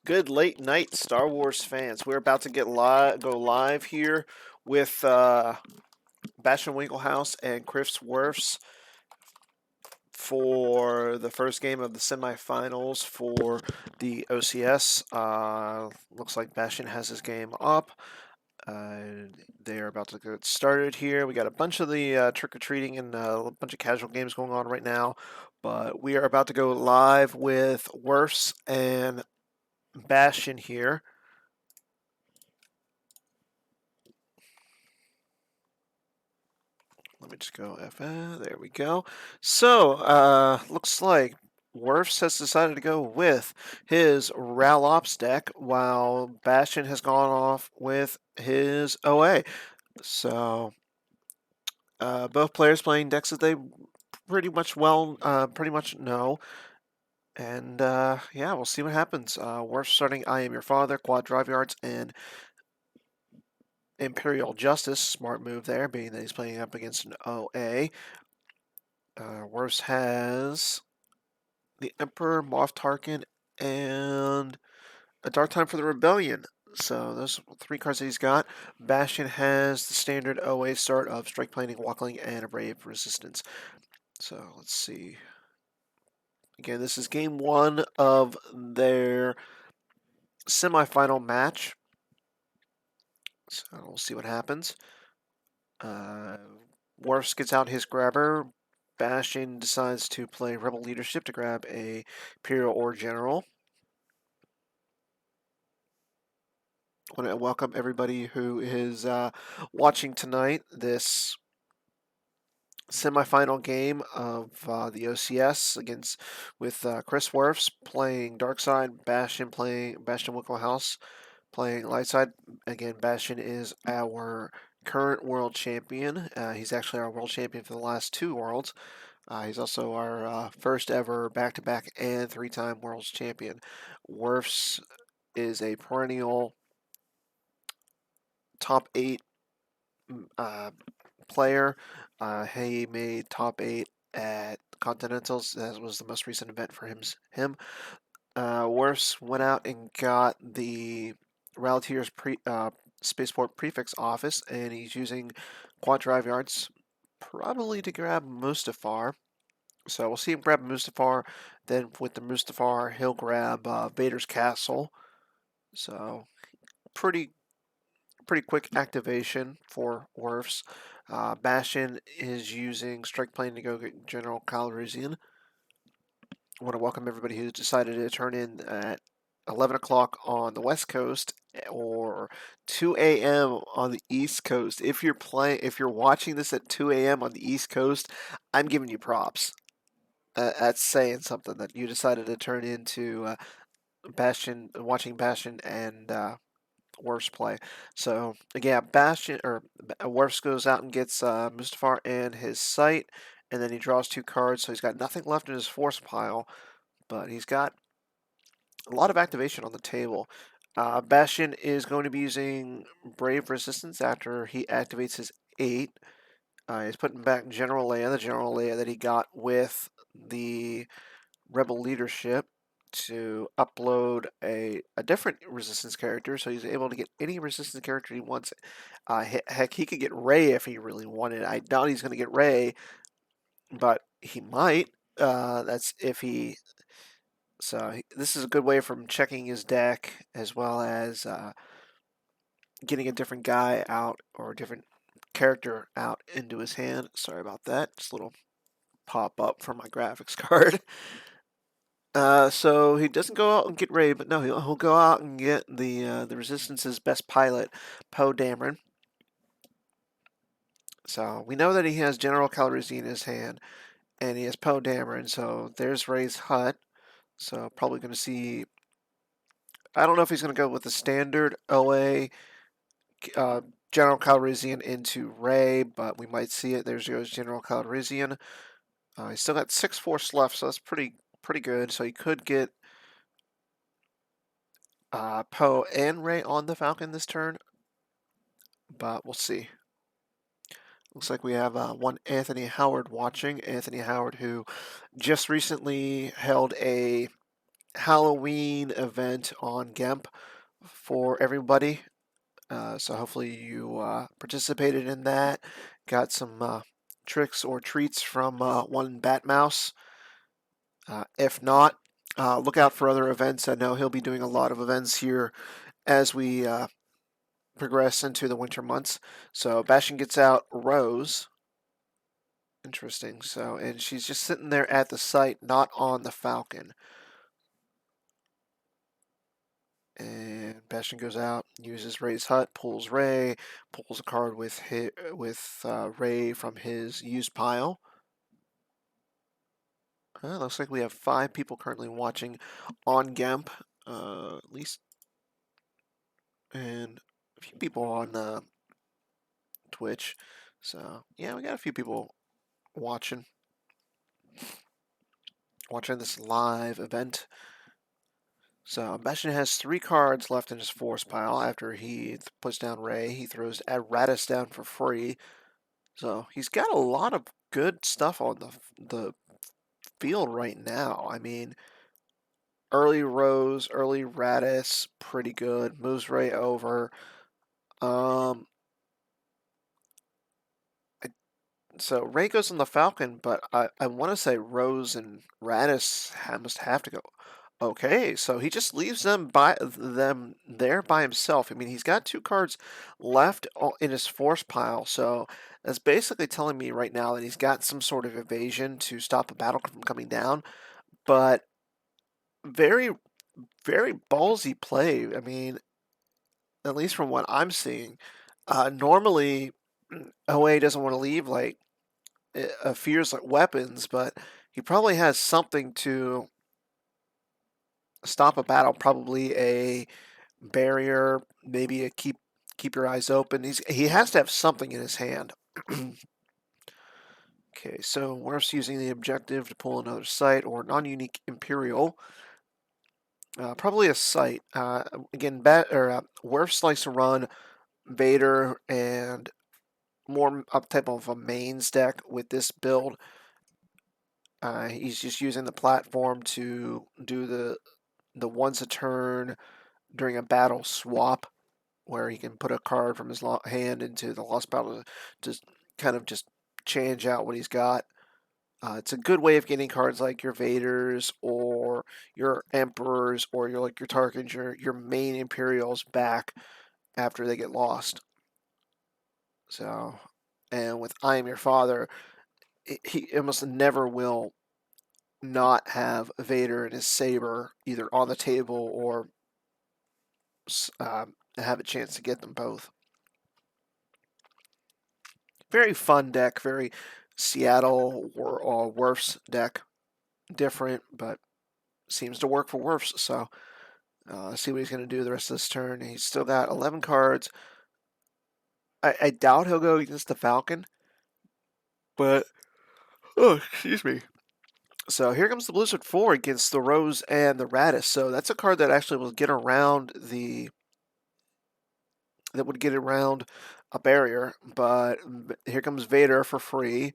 Good late night, Star Wars fans. We're about to go live here with Bastion Winklehouse and Chris Wirfs for the first game of the semifinals for the OCS. Looks like Bastion has his game up. They are about to get started here. We got a bunch of the trick or treating and a bunch of casual games going on right now, but we are about to go live with Wirfs and Bastion here. Let me just go FN. There we go. So, looks like Wirfs has decided to go with his Ralops deck, while Bastion has gone off with his OA. So, both players playing decks that they pretty much know. And yeah, we'll see what happens. Wirfs starting I Am Your Father, Quad Drive Yards, and Imperial Justice. Smart move there, being that he's playing up against an OA. Wirfs has the Emperor, Moff Tarkin, and a Dark Time for the Rebellion. So those three cards that he's got. Bastion has the standard OA start of Strike Planning, Walkling, and a Brave Resistance. So let's see. Again, this is game one of their semifinal match. So we'll see what happens. Wirfs gets out his grabber. Bastion decides to play Rebel Leadership to grab a Imperial or General. I want to welcome everybody who is watching tonight this semifinal game of the OCS with Chris Wirfs playing Darkside, Bastion Winklehouse playing Lightside. Again, Bastion is our current world champion. He's actually our world champion for the last two worlds. He's also our first ever back-to-back and three-time world's champion. Wirfs is a perennial top 8 player. He made top 8 at Continentals. That was the most recent event for him. Wirfs went out and got the Raltier's Spaceport Prefix office, and he's using Quad Drive Yards probably to grab Mustafar. So we'll see him grab Mustafar. Then with the Mustafar, he'll grab Vader's Castle. So pretty quick activation for Wirfs. Bastion is using Strike Plane to go get General Calrissian. I want to welcome everybody who decided to turn in at 11 o'clock on the West Coast or 2 a.m. on the East Coast. If you're watching this at 2 a.m. on the East Coast, I'm giving you props. That's saying something that you decided to turn into Bastion, watching Bastion and Wirfs play. So again, Wirfs goes out and gets Mustafar and his sight, and then he draws 2 cards, so he's got nothing left in his force pile, but he's got a lot of activation on the table. Bastion is going to be using Brave Resistance after he activates his 8. He's putting back General Leia, the General Leia that he got with the Rebel Leadership, to upload a different Resistance character, so he's able to get any Resistance character he wants. Heck, he could get Rey if he really wanted. I doubt he's going to get Rey, but he might. That's if he. So this is a good way from checking his deck as well as getting a different guy out or a different character out into his hand. Sorry about that. Just a little pop up from my graphics card. So he doesn't go out and get Rey, but no, he'll go out and get the Resistance's best pilot, Poe Dameron. So we know that he has General Calrissian in his hand, and he has Poe Dameron. So there's Rey's hut. So probably going to see. I don't know if he's going to go with the standard OA General Calrissian into Rey, but we might see it. There's goes General Calrissian. He's still got 6 force left, so that's pretty good. So he could get Poe and Rey on the Falcon this turn, but we'll see. Looks like we have one Anthony Howard watching. Anthony Howard, who just recently held a Halloween event on Gemp for everybody. So hopefully you participated in that, got some tricks or treats from one Bat Mouse. If not, look out for other events. I know he'll be doing a lot of events here as we progress into the winter months. So Bastion gets out Rose. Interesting. So, and she's just sitting there at the site, not on the Falcon. And Bastion goes out, uses Ray's hut, pulls Ray, pulls a card with Ray from his used pile. Looks like we have 5 people currently watching on Gemp, at least, and a few people on Twitch. So yeah, we got a few people watching this live event. So Bastion has 3 cards left in his force pile. After he puts down Ray, he throws Radis down for free. So he's got a lot of good stuff on the field right now. I mean, early Rose, early Radis, pretty good. Moves Ray over. Um, so Ray goes on the Falcon, but I want to say Rose and Radis must have to go. Okay, so he just leaves them there by himself. I mean, he's got 2 cards left in his force pile, so that's basically telling me right now that he's got some sort of evasion to stop a battle from coming down. But very, very ballsy play. I mean, at least from what I'm seeing. Normally, OA doesn't want to leave like fears like weapons, but he probably has something to stop a battle. Probably a barrier, maybe a keep your eyes open. He has to have something in his hand. Okay, so Wirfs using the objective to pull another site or non-unique Imperial. Probably a site. Again, Wirfs likes to run Vader and more up type of a mains deck with this build. He's just using the platform to do the once a turn during a battle swap, where he can put a card from his hand into the lost battle to kind of just change out what he's got. It's a good way of getting cards like your Vaders or your Emperors or your Tarkins, your main Imperials back after they get lost. So, and with I Am Your Father, he almost never will not have Vader and his saber either on the table or have a chance to get them both. Very fun deck, very Seattle or Wirfs deck. Different, but seems to work for Wirfs. So let's see what he's going to do the rest of this turn. He's still got 11 cards. I doubt he'll go against the Falcon, but oh, excuse me. So here comes the Blizzard 4 against the Rose and the Radis. So that's a card that actually will get around a barrier. But here comes Vader for free.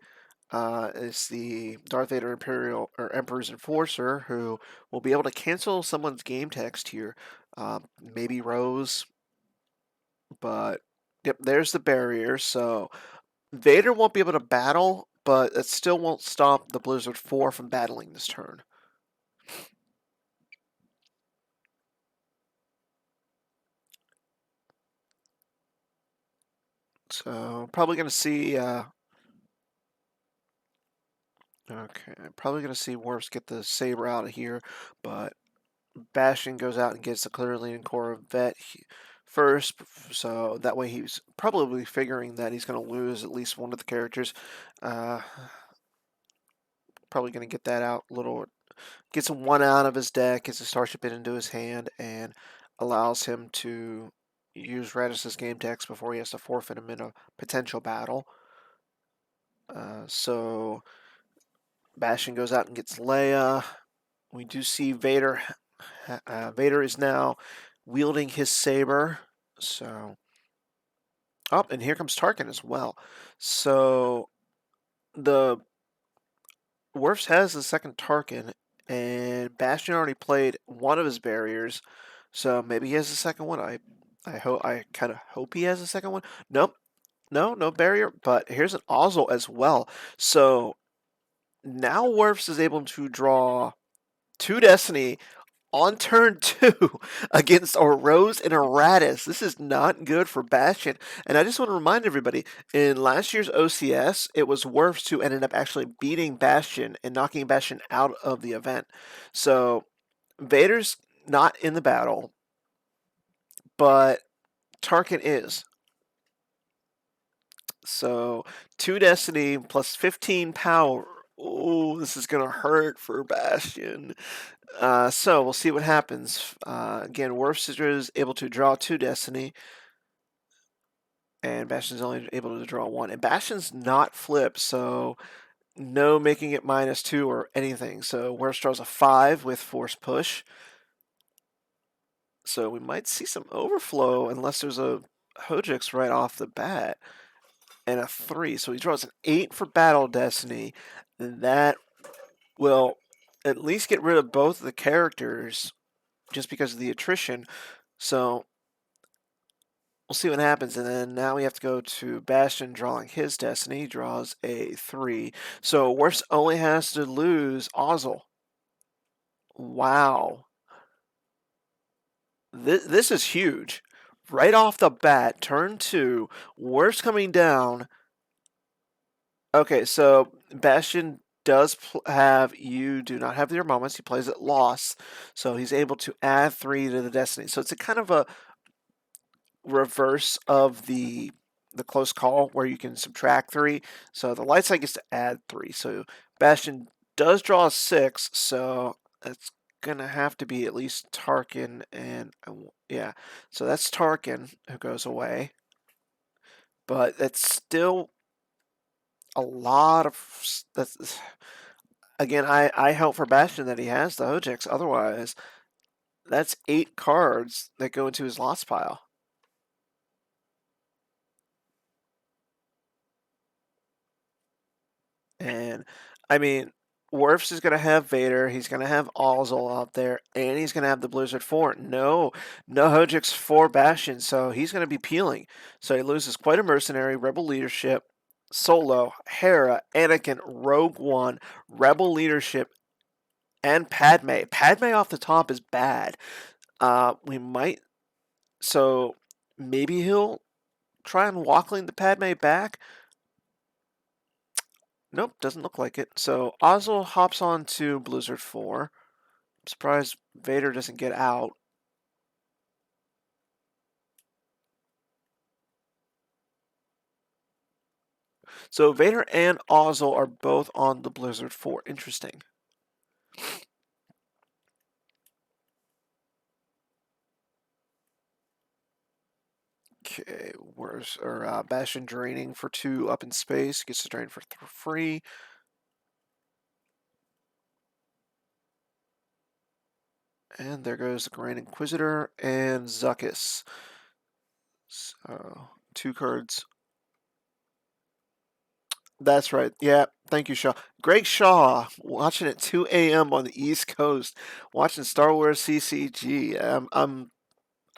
It's the Darth Vader Imperial or Emperor's Enforcer who will be able to cancel someone's game text here. Maybe Rose, but yep, there's the barrier. So Vader won't be able to battle, but it still won't stop the Blizzard 4 from battling this turn. So probably going to see. Okay, probably going to see Wirfs get the saber out of here, but Bastion goes out and gets the clear leading core vet first, so that way he's probably figuring that he's going to lose at least one of the characters. Probably going to get that out a little, gets one out of his deck, gets a Starship into his hand, and allows him to use Radis's game text before he has to forfeit him in a potential battle. So Bastion goes out and gets Leia. We do see Vader. Vader is now wielding his saber. So, oh, and here comes Tarkin as well. So the Wirfs has the second Tarkin. and Bastion already played one of his barriers, so maybe he has a second one. I kind of hope he has a second one. Nope, no barrier. But here's an Ozzel as well. So now Wirfs is able to draw two Destiny on turn two against a Rose and a Radis. This is not good for Bastion. And I just want to remind everybody, in last year's OCS, it was Wirfs who ended up actually beating Bastion and knocking Bastion out of the event. So Vader's not in the battle, but Tarkin is. So 2 Destiny plus 15 power. Oh, this is going to hurt for Bastion. So we'll see what happens. Again, Wirfs is able to draw 2 Destiny, and Bastion's only able to draw 1. And Bastion's not flipped, so no making it -2 or anything. So Wirfs draws a 5 with Force Push. So we might see some overflow unless there's a Hojix right off the bat. And a 3. So he draws an 8 for Battle Destiny. And that will at least get rid of both of the characters just because of the attrition. So we'll see what happens. And then now we have to go to Bastion drawing his Destiny. He draws a 3. So Wirfs only has to lose Ozzel. Wow. This is huge. Right off the bat, turn 2, Wirfs coming down. Okay, so Bastion does have you do not have your moments. He plays at loss, so he's able to add 3 to the Destiny. So it's a kind of a reverse of the close call where you can subtract 3. So the light side gets to add 3. So Bastion does draw a 6, so it's gonna have to be at least Tarkin and yeah. So that's Tarkin who goes away, but it's still a lot of that's. Again, I hope for Bastion that he has the Hojix. Otherwise, that's 8 cards that go into his loss pile. And I mean, Wirfs is going to have Vader. He's going to have Ozzel out there, and he's going to have the Blizzard 4. No Hojix for Bastion, so he's going to be peeling. So he loses quite a mercenary, Rebel Leadership, Solo, Hera, Anakin, Rogue One, Rebel Leadership, and Padme. Padme off the top is bad. We might. So maybe he'll try and walkling the Padme back. Nope, doesn't look like it. So Ozzel hops on to Blizzard 4. I'm surprised Vader doesn't get out. So Vader and Ozzel are both on the Blizzard 4. Interesting. Okay, where's Bastion draining for 2 up in space. Gets to drain for 3. And there goes the Grand Inquisitor and Zuckuss. So 2 cards. That's right. Yeah. Thank you, Shaw. Greg Shaw, watching at 2 a.m. on the East Coast, watching Star Wars CCG.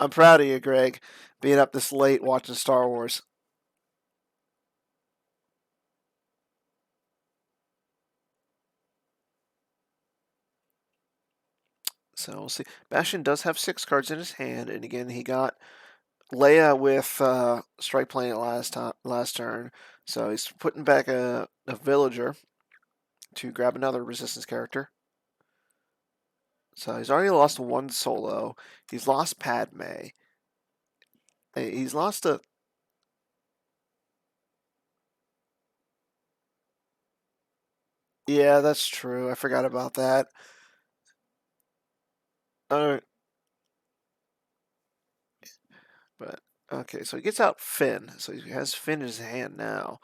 I'm proud of you, Greg, being up this late watching Star Wars. So we'll see. Bastion does have 6 cards in his hand, and again he got Leia with Strike Planet last turn. So he's putting back a villager to grab another resistance character. So he's already lost 1 solo. He's lost Padme. He's lost a. Yeah, that's true. I forgot about that. Uh, but okay, so he gets out Finn. So he has Finn in his hand now.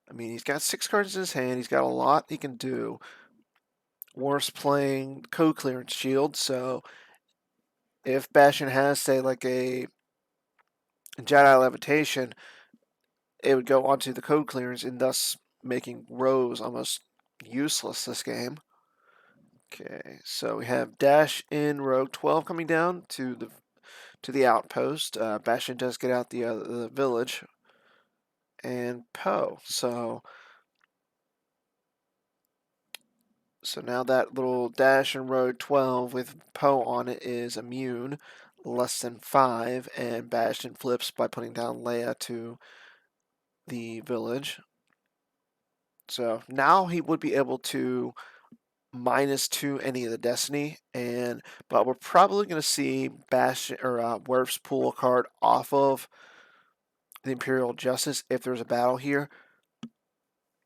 I mean, he's got 6 cards in his hand. He's got a lot he can do. Worse playing code clearance shield. So if Bastion has, say, like a Jedi levitation, it would go onto the code clearance and thus making Rose almost useless this game. Okay, so we have Dash in Rogue 12 coming down to the outpost. Bastion does get out the village, and Poe. So now that little Dash in Rogue 12 with Poe on it is immune, less than 5, and Bastion flips by putting down Leia to the village. So now he would be able to -2 any of the Destiny, but we're probably going to see Bastion or Wirfs pull a card off of the Imperial Justice if there's a battle here.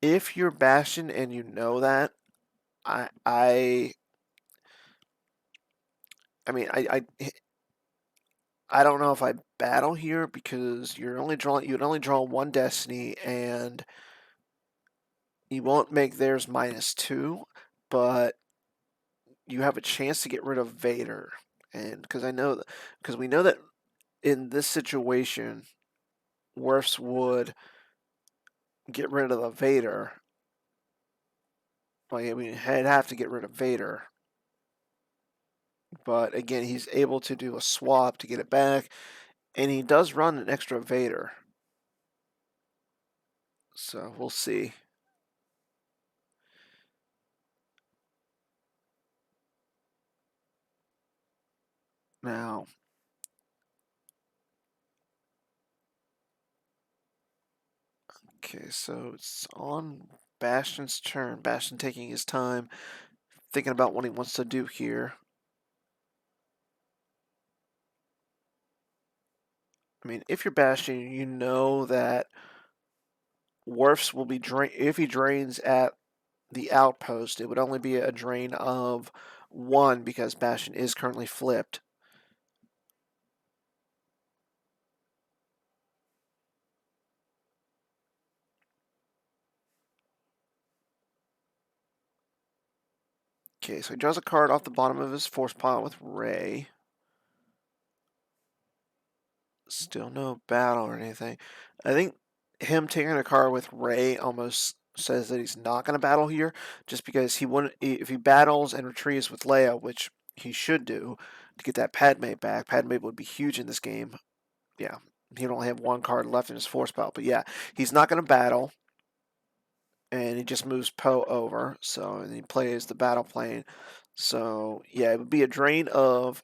If you're Bastion and you know that, I I I mean I don't know if I battle here because you'd only draw one Destiny and you won't make theirs -2, but you have a chance to get rid of Vader. And because we know that in this situation, Wirfs would get rid of the Vader. Like, I mean, he'd have to get rid of Vader. But again, he's able to do a swap to get it back, and he does run an extra Vader. So we'll see. Now, okay, so it's on Bastion's turn. Bastion taking his time, thinking about what he wants to do here. I mean, if you're Bastion, you know that Wirfs will be if he drains at the outpost, it would only be a drain of 1 because Bastion is currently flipped. Okay, so he draws a card off the bottom of his force pile with Ray. Still no battle or anything. I think him taking a card with Ray almost says that he's not going to battle here, just because he wouldn't. If he battles and retreats with Leia, which he should do to get that Padme back, Padme would be huge in this game. Yeah, he'd only have 1 card left in his force pile, but yeah, he's not going to battle, and he just moves Poe over. So and he plays the battle plane. So yeah, it would be a drain of.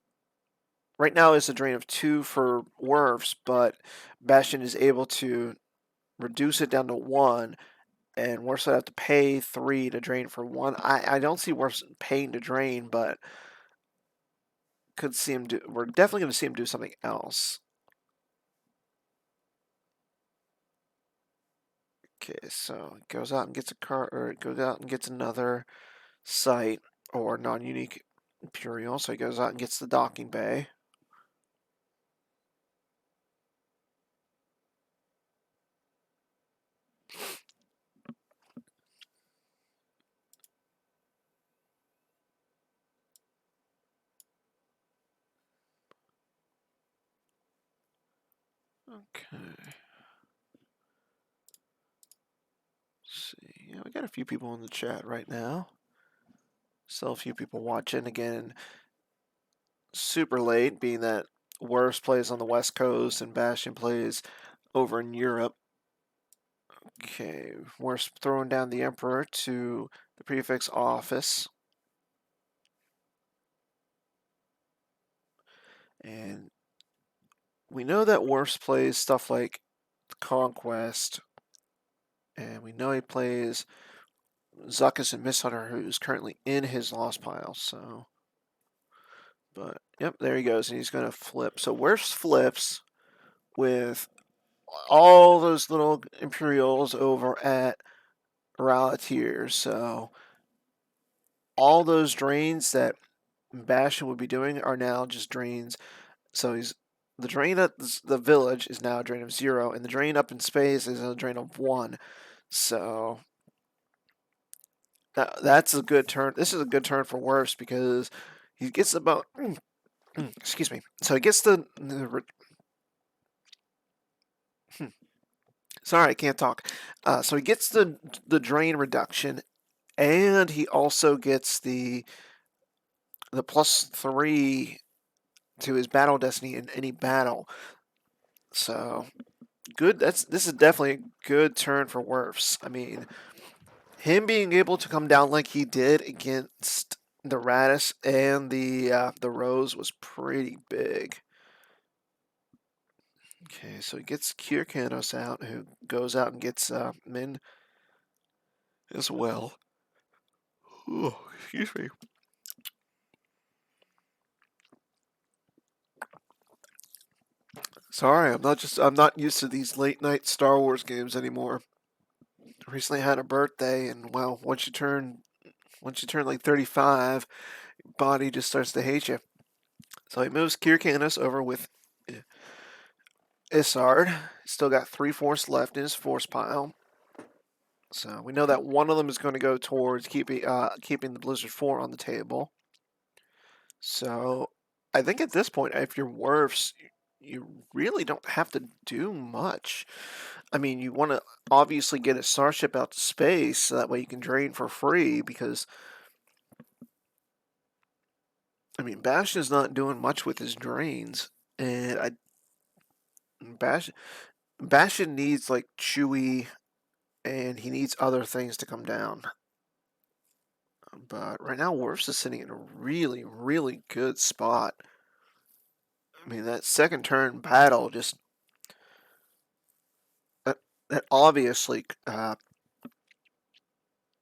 Right now it's a drain of 2 for Wirfs, but Bastion is able to reduce it down to 1, and Wirfs would have to pay 3 to drain for 1. I don't see Wirfs paying to drain, but could see him do. We're definitely going to see him do something else. Okay, so it goes out and gets a card, or it goes out and gets another site or non-unique Imperial. So he goes out and gets the docking bay. Okay. Let's see. Yeah, we got a few people in the chat right now. Still a few people watching. Again, super late, being that Wirfs plays on the West Coast and Bastion plays over in Europe. Okay, Wirfs throwing down the Emperor to the prefix office. And we know that Wirfs plays stuff like Conquest, and we know he plays Zuckuss and Misshunter, who's currently in his lost pile. So, but yep, there he goes, and he's going to flip. So Wirfs flips with all those little Imperials over at Ralatiers. So all those drains that Bastion would be doing are now just drains. So he's the drain at the village is now a drain of 0, and the drain up in space is a drain of 1. So that's a good turn. This is a good turn for Wirfs because he gets about. Excuse me. So he gets sorry, I can't talk. So he gets the drain reduction, and he also gets the the +3 to his battle destiny in any battle. So good. This is definitely a good turn for Wirfs. I mean, him being able to come down like he did against the Radis and the Rose was pretty big. Okay, so he gets Kyrkanos out, who goes out and gets Min as well. Ooh, excuse me. Sorry, I'm not used to these late night Star Wars games anymore. Recently had a birthday, and well, once you turn like 35, body just starts to hate you. So he moves Kyrkanos over with Isard. Still got 3 force left in his force pile. So we know that one of them is going to go towards keeping the Blizzard 4 on the table. So I think at this point, if you're Wirfs, you really don't have to do much. I mean, you want to obviously get a starship out to space so that way you can drain for free because, I mean, Bastion's not doing much with his drains. And Bastion, Bastion needs like Chewy and he needs other things to come down. But right now, Wirfs is sitting in a really, really good spot. I mean, that second turn battle just that obviously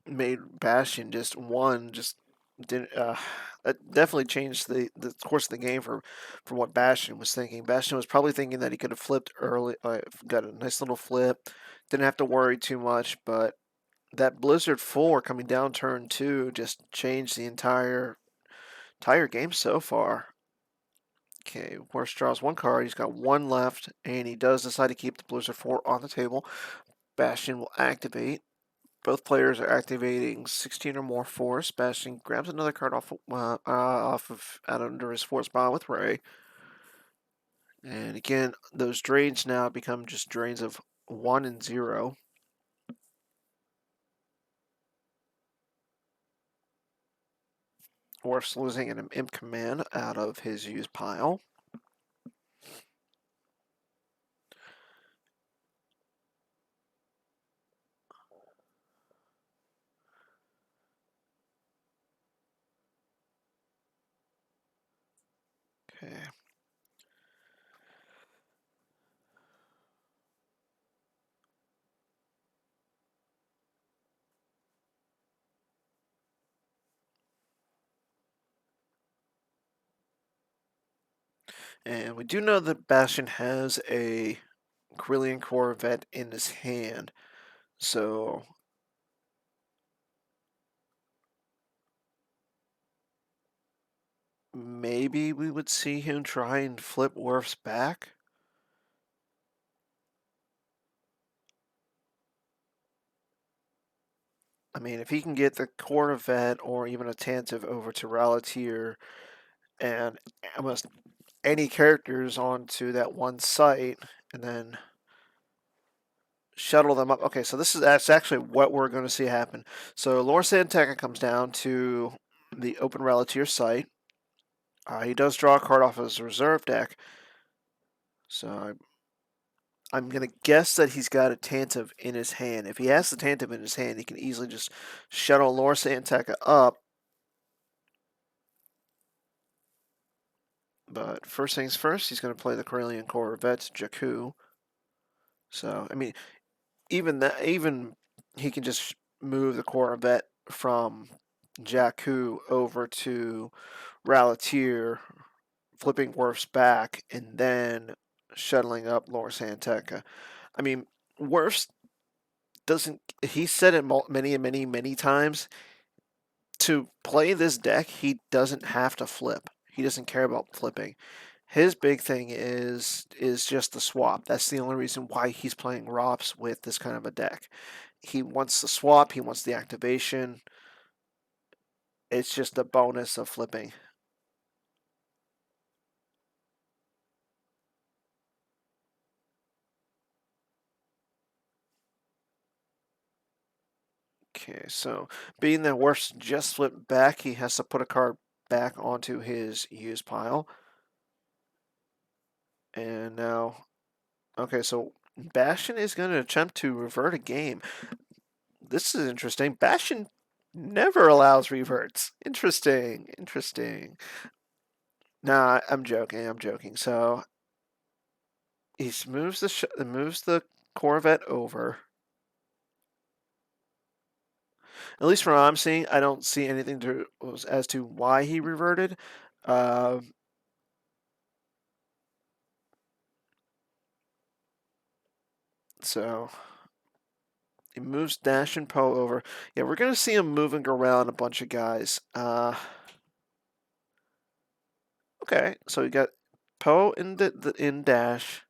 made Bastion just one just didn't that definitely changed the course of the game for what Bastion was thinking. Bastion was probably thinking that he could have flipped early, got a nice little flip, didn't have to worry too much, but that Blizzard 4 coming down turn 2 just changed the entire game so far. Okay, Horse draws one card. He's got one left, and he does decide to keep the Blizzard 4 on the table. Bastion will activate. Both players are activating 16 or more force. Bastion grabs another card off of out under his force pile with Ray. And again, those drains now become just drains of 1 and 0. Worf's losing an imp command out of his used pile. Okay. And we do know that Bastion has a Corellian Corvette in his hand. So maybe we would see him try and flip Worf's back. I mean, if he can get the Corvette or even a Tantive over to Ralatier and almost any characters onto that one site and then shuttle them up. Okay, so that's actually what we're going to see happen. So Lord Santeca comes down to the open Ralatier site. He does draw a card off his reserve deck. So I'm going to guess that he's got a Tantive in his hand. If he has the Tantive in his hand, he can easily just shuttle Lord Santeca up. But first things first, he's going to play the Corellian Corvette, Jakku. So, I mean, even he can just move the Corvette from Jakku over to Ralatier, flipping Worf's back, and then shuttling up Lord Santeca. I mean, Worf's doesn't. He said it many and many, many times. To play this deck, he doesn't have to flip. He doesn't care about flipping. His big thing is just the swap. That's the only reason why he's playing ROPS with this kind of a deck. He wants the swap, he wants the activation. It's just a bonus of flipping. Okay, so being that Worf's just flipped back, he has to put a card back onto his use pile. And now, okay, so Bastion is going to attempt to revert a game. This is interesting. Bastion never allows reverts. Interesting, interesting. Nah, I'm joking. I'm joking. So he moves the Corvette over. At least from what I'm seeing, I don't see anything as to why he reverted. Uh, so he moves Dash and Poe over. Yeah, we're gonna see him moving around a bunch of guys. Okay, so we got Poe in Dash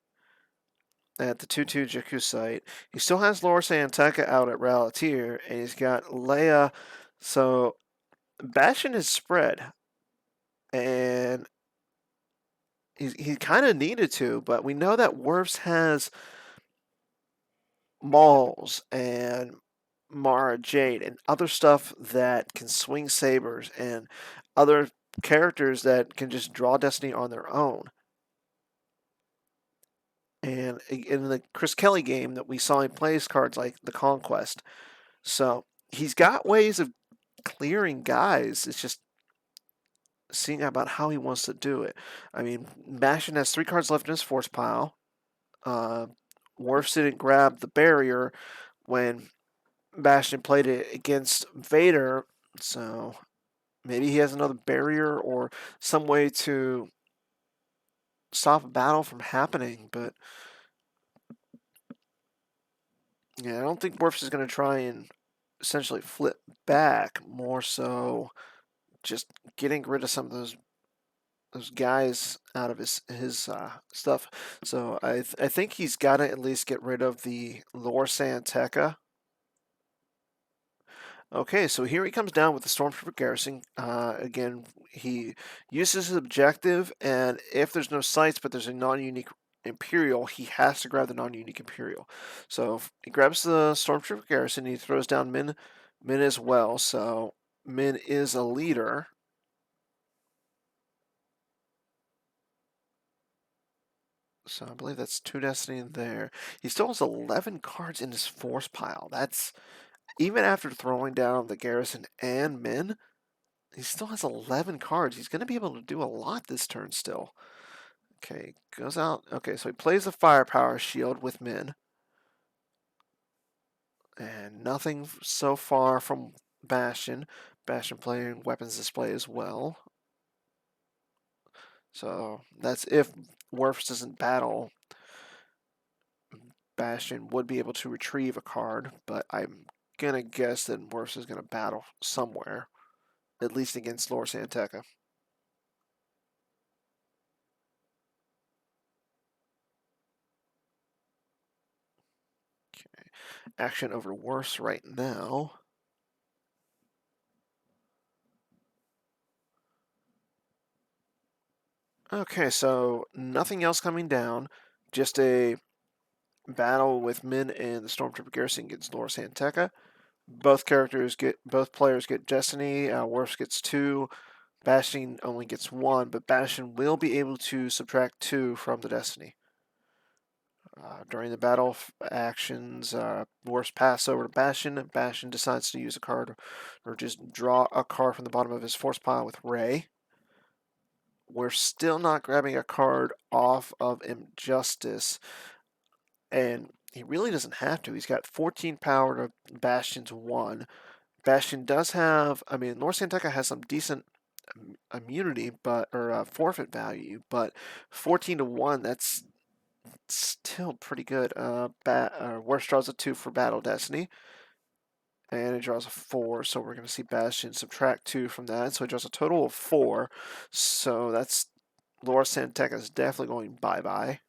at the 2-2 Jakku site. He still has Lor Santeka out at Ralatier, and he's got Leia. So Bastion is spread, and he kind of needed to, but we know that Wirfs has Mauls and Mara Jade and other stuff that can swing sabers and other characters that can just draw Destiny on their own. And in the Chris Kelly game that we saw, he plays cards like the Conquest. So he's got ways of clearing guys. It's just seeing about how he wants to do it. I mean, Bastion has 3 cards left in his force pile. Worf didn't grab the barrier when Bastion played it against Vader, so maybe he has another barrier or some way to stop a battle from happening. But yeah, I don't think Worfs is going to try and essentially flip back. More so, just getting rid of some of those guys out of his stuff. So I think he's got to at least get rid of the Lor Santeca. Okay, so here he comes down with the Stormtrooper garrison. Again, he uses his objective, and if there's no sights, but there's a non-unique Imperial, he has to grab the non-unique Imperial. So he grabs the Stormtrooper garrison, he throws down Min as well. So Min is a leader. So I believe that's 2 Destiny there. He still has 11 cards in his force pile. That's even after throwing down the garrison and Min. He still has 11 cards. He's going to be able to do a lot this turn still. Okay, goes out. Okay, so he plays the firepower shield with Min. And nothing so far from Bastion. Bastion playing weapons display as well. So that's if Wirfs doesn't battle. Bastion would be able to retrieve a card, but I'm going to guess that Wirfs is going to battle somewhere. At least against Lor Santeca. Okay. Action over Wirfs right now. Okay, so nothing else coming down. Just a battle with Min and the Stormtrooper garrison against Lor Santeca. Both players get Destiny. Wirfs gets 2. Bastion only gets 1, but Bastion will be able to subtract 2 from the Destiny. During the battle actions, Wirfs pass over to Bastion. Bastion decides to use a card or just draw a card from the bottom of his force pile with Ray. We're still not grabbing a card off of Injustice, and he really doesn't have to. He's got 14 power to Bastion's 1. Bastion does have, I mean, Lor Santeca has some decent immunity, but or forfeit value, but 14 to 1, that's still pretty good. Worst draws a 2 for Battle Destiny, and it draws a 4, so we're going to see Bastion subtract 2 from that, so it draws a total of 4. So that's Lor Santeca is definitely going bye-bye.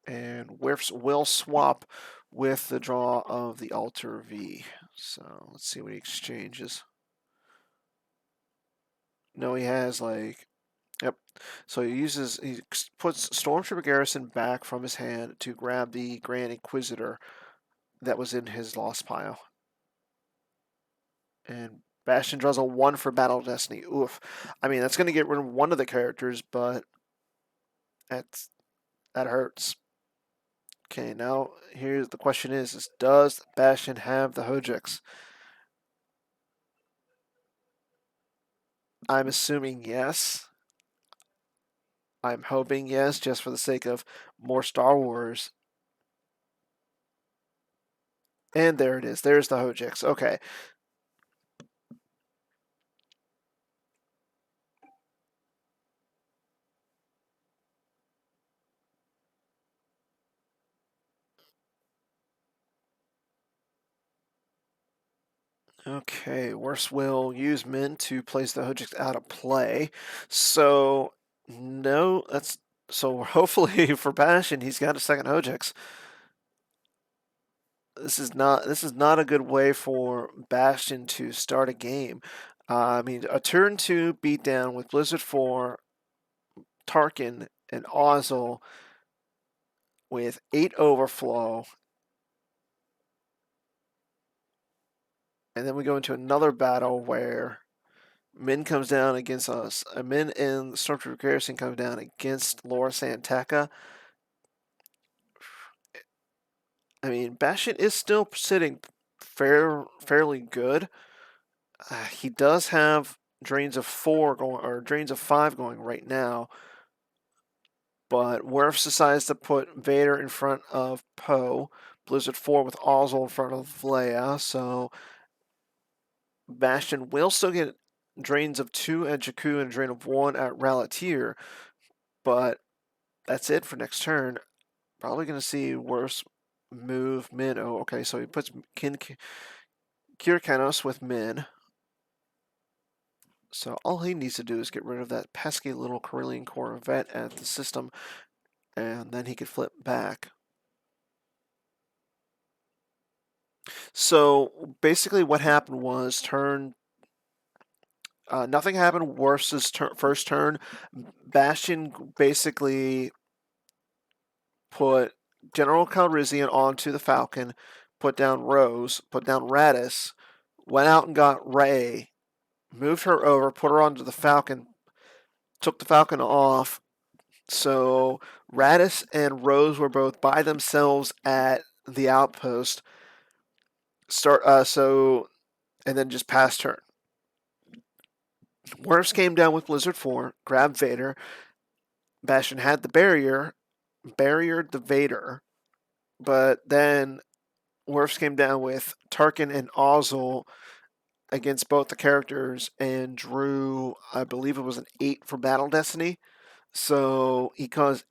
And Wirfs will swap with the draw of the Alter V. So let's see what he exchanges. No, he has like, yep. So he puts Stormtrooper Garrison back from his hand to grab the Grand Inquisitor that was in his lost pile. And Bastion draws a 1 for Battle Destiny. Oof. I mean, that's going to get rid of one of the characters, but that's, that hurts. Okay, now here's the question is does Bastion have the Hojix? I'm assuming yes. I'm hoping yes, just for the sake of more Star Wars. And there it is. There's the Hojix. Okay. Okay, Wirfs will use Min to place the Hojix out of play. So, no, that's so hopefully for Bastion, he's got a second Hojix. This is not a good way for Bastion to start a game. I mean, a turn 2 beatdown with Blizzard 4, Tarkin, and Ozzel with 8 overflow. And then we go into another battle where Min comes down against us. Min and Stormtrooper Garrison come down against Laura Santaka. I mean, Bastion is still sitting fairly good. He does have drains of 4 going, or drains of 5 going right now. But Wirfs decides to put Vader in front of Poe. Blizzard 4 with Ozzel in front of Leia. So Bastion will still get drains of 2 at Jakku and a drain of 1 at Ralatir. But that's it for next turn. Probably going to see Wirfs move Min. Oh, okay, so he puts Kyrkanos with Min. So all he needs to do is get rid of that pesky little Corellian Corvette at the system, and then he could flip back. So basically what happened was nothing happened Wirfs' first turn. Bastion basically put General Calrissian onto the Falcon, put down Rose, put down Radis, went out and got Rey, moved her over, put her onto the Falcon, took the Falcon off. So Radis and Rose were both by themselves at the outpost. And then just passed turn. Wirfs came down with Blizzard 4, grabbed Vader. Bastion had the barriered the Vader, but then Wirfs came down with Tarkin and Ozzel against both the characters and drew, I believe it was an 8 for Battle Destiny. So he caused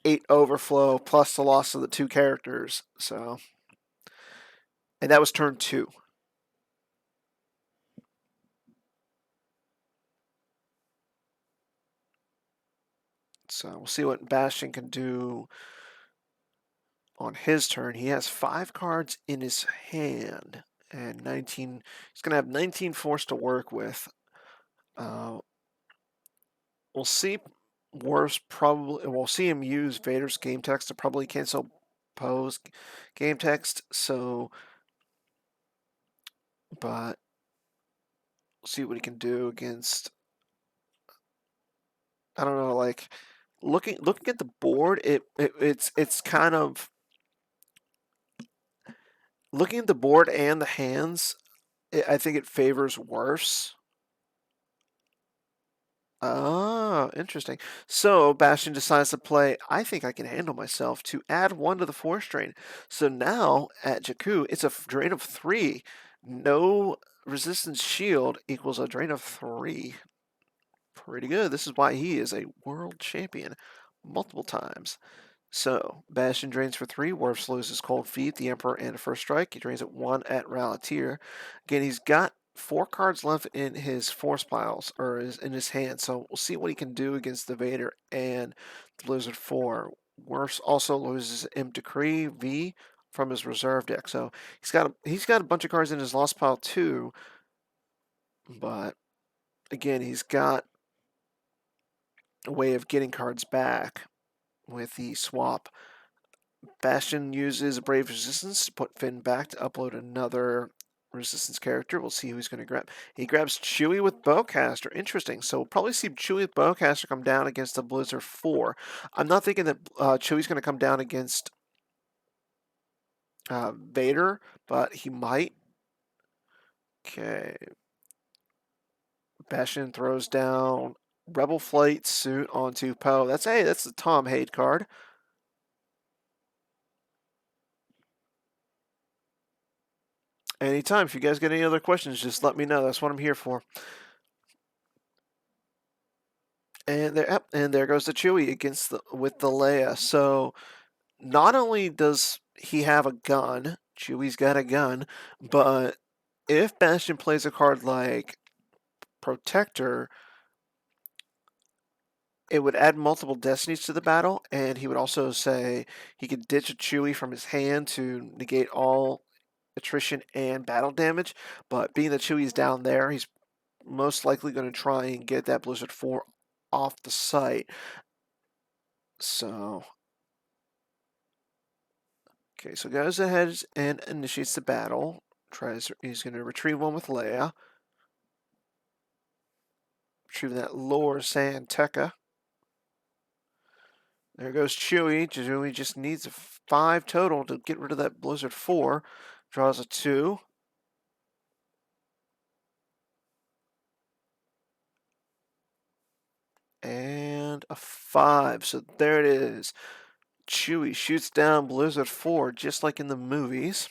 8 overflow plus the loss of the 2 characters. So, and that was turn 2. So we'll see what Bastion can do on his turn. He has 5 cards in his hand and 19. He's going to have 19 force to work with. We'll see we'll see him use Vader's game text to probably cancel Poe's game text. So, but we'll see what he can do against. I don't know, like looking at the board. It's kind of looking at the board and the hands. I think it favors worse. Oh, interesting. So Bastion decides to play, I think I can handle myself, to add 1 to the force drain. So now at Jakku, it's a drain of 3. No resistance shield equals a drain of 3. Pretty good. This is why he is a world champion multiple times. So, Bastion drains for 3. Wirfs loses Cold Feet, the Emperor, and a First Strike. He drains at 1 at Ralatir. Again, he's got 4 cards left in his force piles, or in his hand. So we'll see what he can do against the Vader and the Blizzard 4. Wirfs also loses Imp Decree V from his reserve deck. So he's got a bunch of cards in his lost pile too. But again, he's got a way of getting cards back with the swap. Bastion uses Brave Resistance to put Finn back to upload another resistance character. We'll see who he's going to grab. He grabs Chewy with Bowcaster. Interesting. So we'll probably see Chewy with Bowcaster come down against the Blizzard 4. I'm not thinking that Chewy's going to come down against Vader, but he might. Okay. Bastion throws down Rebel Flight Suit onto Poe. That's the Tom Haid card. Anytime. If you guys get any other questions, just let me know. That's what I'm here for. And there goes the Chewie with the Leia. So not only does he have a gun, Chewie's got a gun, but if Bastion plays a card like Protector, it would add multiple destinies to the battle, and he would also say he could ditch a Chewie from his hand to negate all attrition and battle damage. But being that Chewie's down there, he's most likely going to try and get that Blizzard 4 off the site. So, okay, so goes ahead and initiates the battle. He's going to retrieve one with Leia. Retrieving that Lore Santeca. There goes Chewie. Chewie just needs a 5 total to get rid of that Blizzard 4. Draws a 2. And a 5. So there it is. Chewie shoots down Blizzard 4 just like in the movies.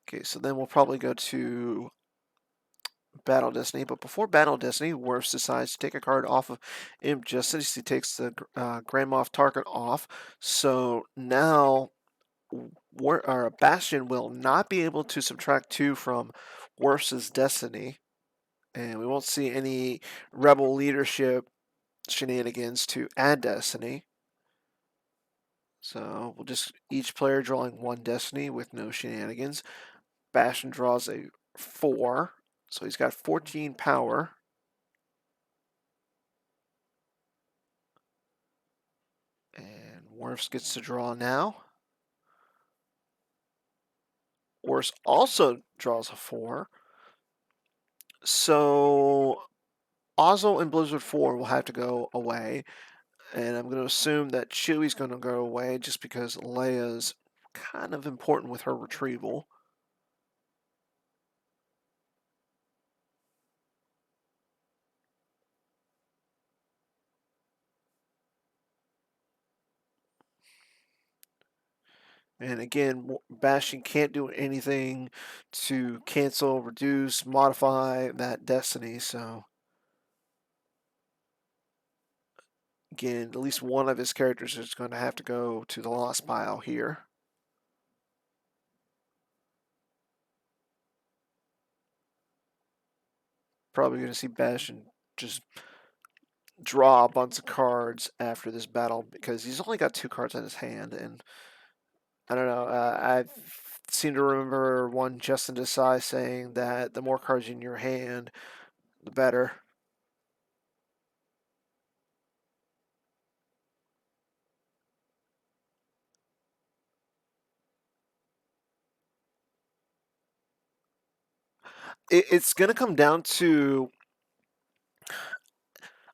Okay, so then we'll probably go to Battle Destiny. But before Battle Destiny, Wirfs decides to take a card off of Imp Justice. He takes the Grand Moff Tarkin off. So now Bastion will not be able to subtract 2 from Wirfs' Destiny. And we won't see any Rebel leadership shenanigans to add Destiny. So we'll just each player drawing 1 Destiny with no shenanigans. Bastion draws a 4, so he's got 14 power. And Wirfs gets to draw now. Wirfs also draws a 4. So Ozzel and Blizzard 4 will have to go away. And I'm going to assume that Chewie's going to go away just because Leia's kind of important with her retrieval. And again, Bastion can't do anything to cancel, reduce, modify that Destiny. So again, at least one of his characters is going to have to go to the lost pile here. Probably going to see Bastion just draw a bunch of cards after this battle because he's only got 2 cards in his hand. And I don't know, I seem to remember one Justin Desai saying that the more cards in your hand, the better. It's going to come down to,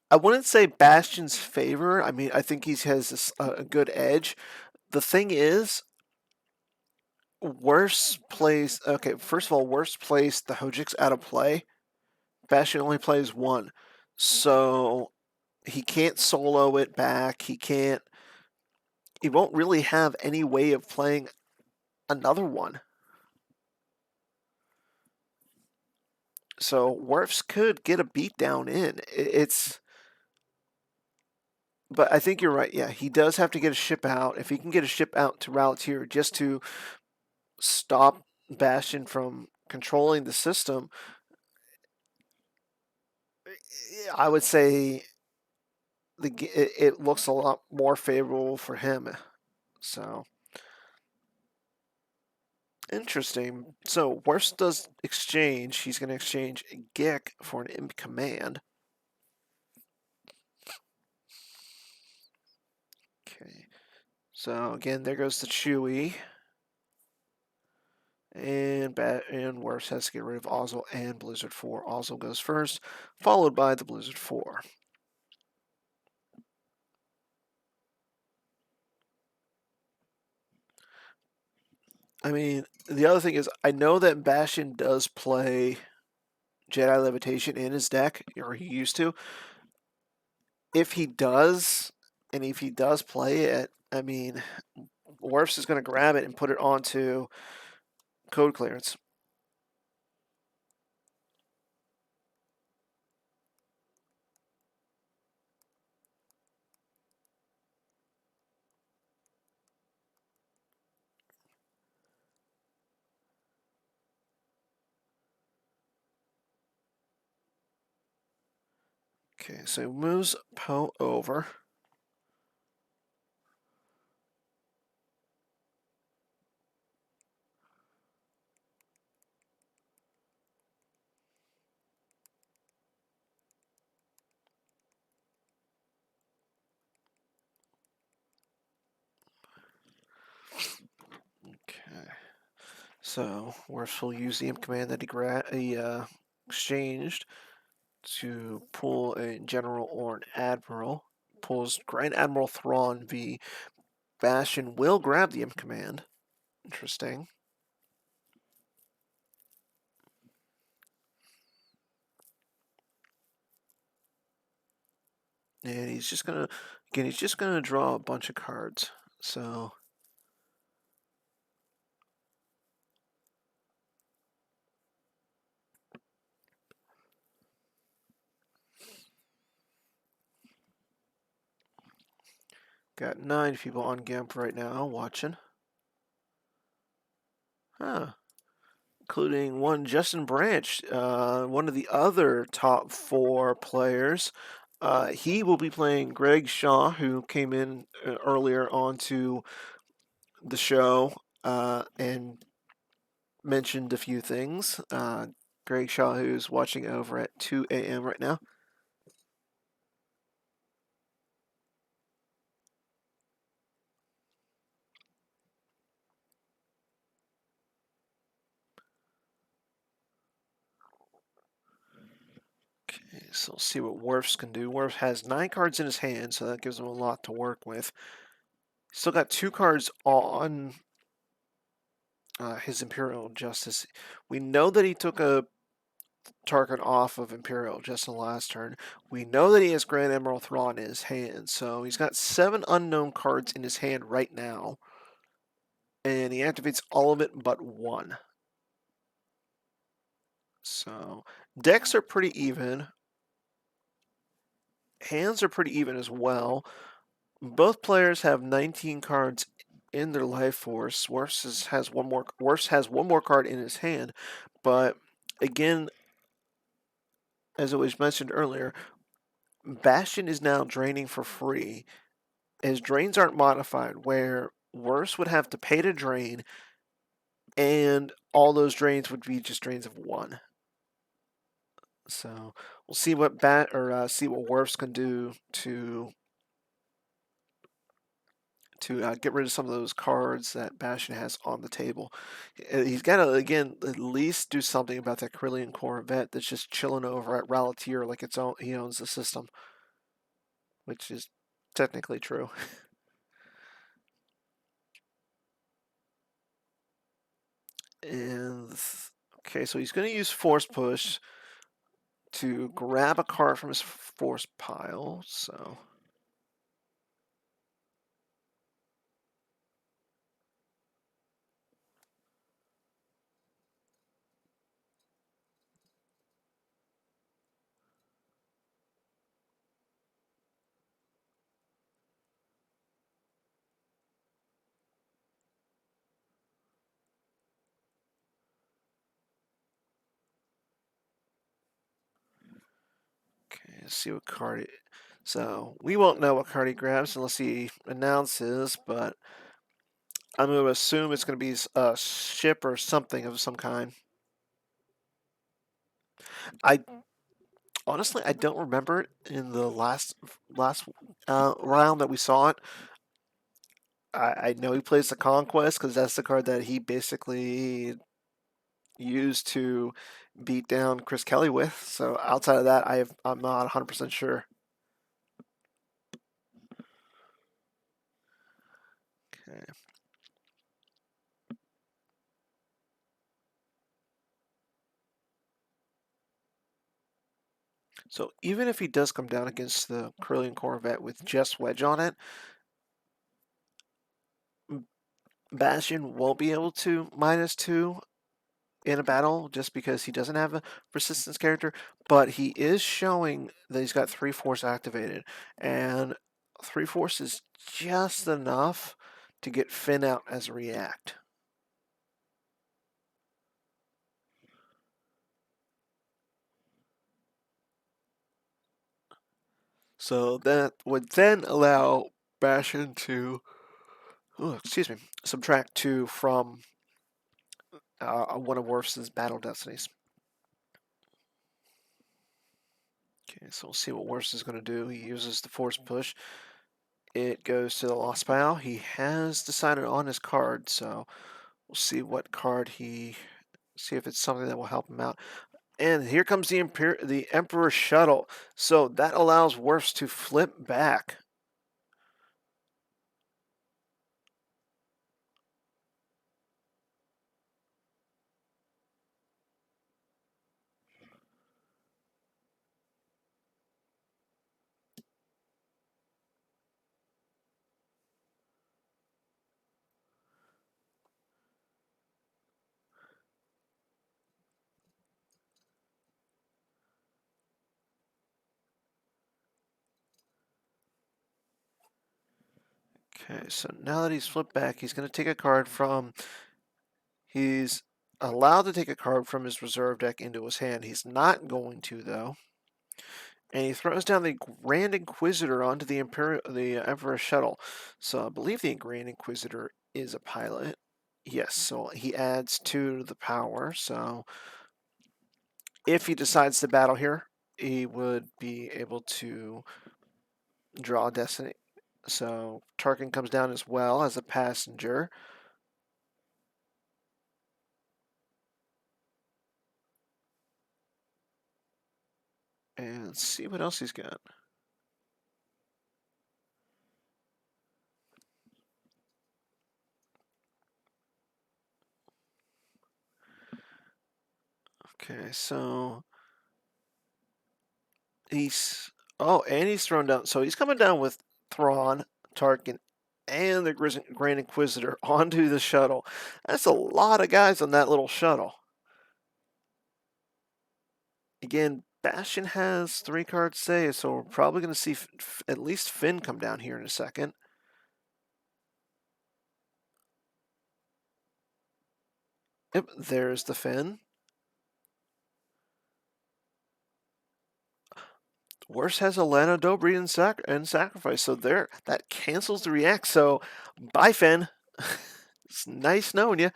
I wouldn't say Bastion's favor. I mean, I think he has a good edge. The thing is, Wirfs plays. Okay, first of all, Wirfs plays the Hojiks out of play. Bastion only plays 1, so he can't solo it back. He can't. He won't really have any way of playing another one. So Wirfs could get a beatdown in. But I think you're right. Yeah, he does have to get a ship out. If he can get a ship out to Raltier just to stop Bastion from controlling the system, I would say it looks a lot more favorable for him. So interesting. So Wirfs does exchange. He's going to exchange Gick for an Imp Command. Okay. So again, there goes the Chewy. And Wirfs has to get rid of Ozzel and Blizzard 4. Ozzel goes first, followed by the Blizzard 4. I mean, the other thing is, I know that Bastion does play Jedi Levitation in his deck, or he used to. If he does, and if he does play it, I mean, Wirfs is going to grab it and put it onto code clearance. Okay, so he moves Poe over. Okay. So Wirfs will use the imp command that he exchanged to pull a general or an admiral. Pulls Grand Admiral Thrawn v. Bastion will grab the imp command. Interesting. And he's just gonna draw a bunch of cards. So got 9 people on Gamp right now watching. Huh. Including one Justin Branch, one of the other top 4 players. He will be playing Greg Shaw, who came in earlier onto the show and mentioned a few things. Greg Shaw, who's watching over at 2 a.m. right now. Okay, so let's see what Wirfs can do. Wirfs has 9 cards in his hand, so that gives him a lot to work with. Still got 2 cards on his Imperial Justice. We know that he took a target off of Imperial just in the last turn. We know that he has Grand Admiral Thrawn in his hand, so he's got 7 unknown cards in his hand right now. And he activates all of it but 1. So decks are pretty even. Hands are pretty even as well. Both players have 19 cards in their life force. Wirfs has one more card in his hand, but again, as it was mentioned earlier, Bastion is now draining for free. His drains aren't modified, where Wirfs would have to pay to drain, and all those drains would be just drains of 1. So we'll see what see what Wirfs can do to get rid of some of those cards that Bastion has on the table. He's got to, again, at least do something about that Corellian Corvette that's just chilling over at Ralatier like he owns the system, which is technically true. And okay, so he's going to use Force Push to grab a card from his Force pile. So okay, let's see what card. So we won't know what card he grabs unless he announces, but I'm going to assume it's going to be a ship or something of some kind. I honestly I don't remember it in the last round that we saw it. I know he plays the Conquest because that's the card that he basically used to beat down Chris Kelly with. So outside of that, I'm not 100% sure. Okay. So even if he does come down against the Carillion Corvette with just Wedge on it, Bastion won't be able to -2 in a battle just because he doesn't have a persistence character, but he is showing that he's got 3 Force activated, and 3 Force is just enough to get Finn out as a react. So that would then allow Bastion to, subtract 2 from one of Wirfs' battle destinies. Okay, so we'll see what Wirfs is going to do. He uses the Force Push. It goes to the Lost Pile. He has decided on his card, so we'll see what card see if it's something that will help him out. And here comes the Emperor Shuttle. So that allows Wirfs to flip back. Okay, so now that he's flipped back, he's going to take a card from. He's allowed to take a card from his reserve deck into his hand. He's not going to, though. And he throws down the Grand Inquisitor onto the Emperor Shuttle. So I believe the Grand Inquisitor is a pilot. Yes, so he adds 2 to the power. So if he decides to battle here, he would be able to draw a Destiny. So Tarkin comes down as well as a passenger. And let's see what else he's got. Okay, so he's and he's thrown down. So he's coming down with Thrawn, Tarkin, and the Grand Inquisitor onto the shuttle. That's a lot of guys on that little shuttle. Again, Bastion has 3 cards saved, so we're probably going to see at least Finn come down here in a second. Yep, there's the Finn. Wirfs has a Lana Dobry and Sacrifice, so there that cancels the react. So, bye, Finn. It's nice knowing you.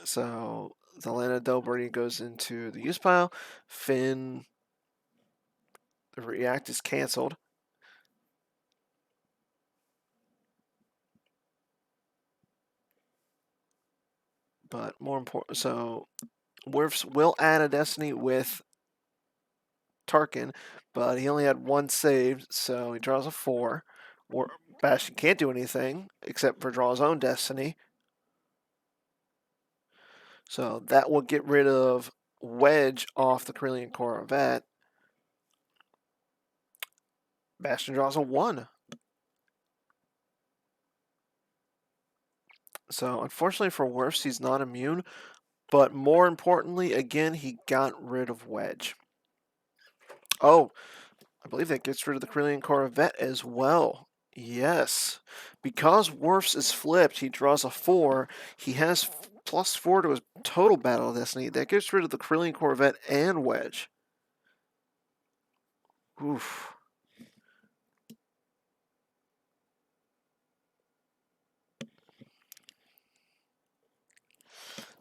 So the Lana Dobry goes into the use pile. Finn, the react is canceled. But more important, so Wirfs will add a Destiny with Tarkin, but he only had 1 saved, so he draws a 4. Bastion can't do anything except for draw his own Destiny. So that will get rid of Wedge off the Carillion Corvette. Bastion draws a 1. So unfortunately for Wirfs, he's not immune. But more importantly, again, he got rid of Wedge. Oh, I believe that gets rid of the Carillion Corvette as well. Yes. Because Wirfs is flipped, he draws a 4. He has +4 to his total battle destiny. That gets rid of the Carillion Corvette and Wedge. Oof.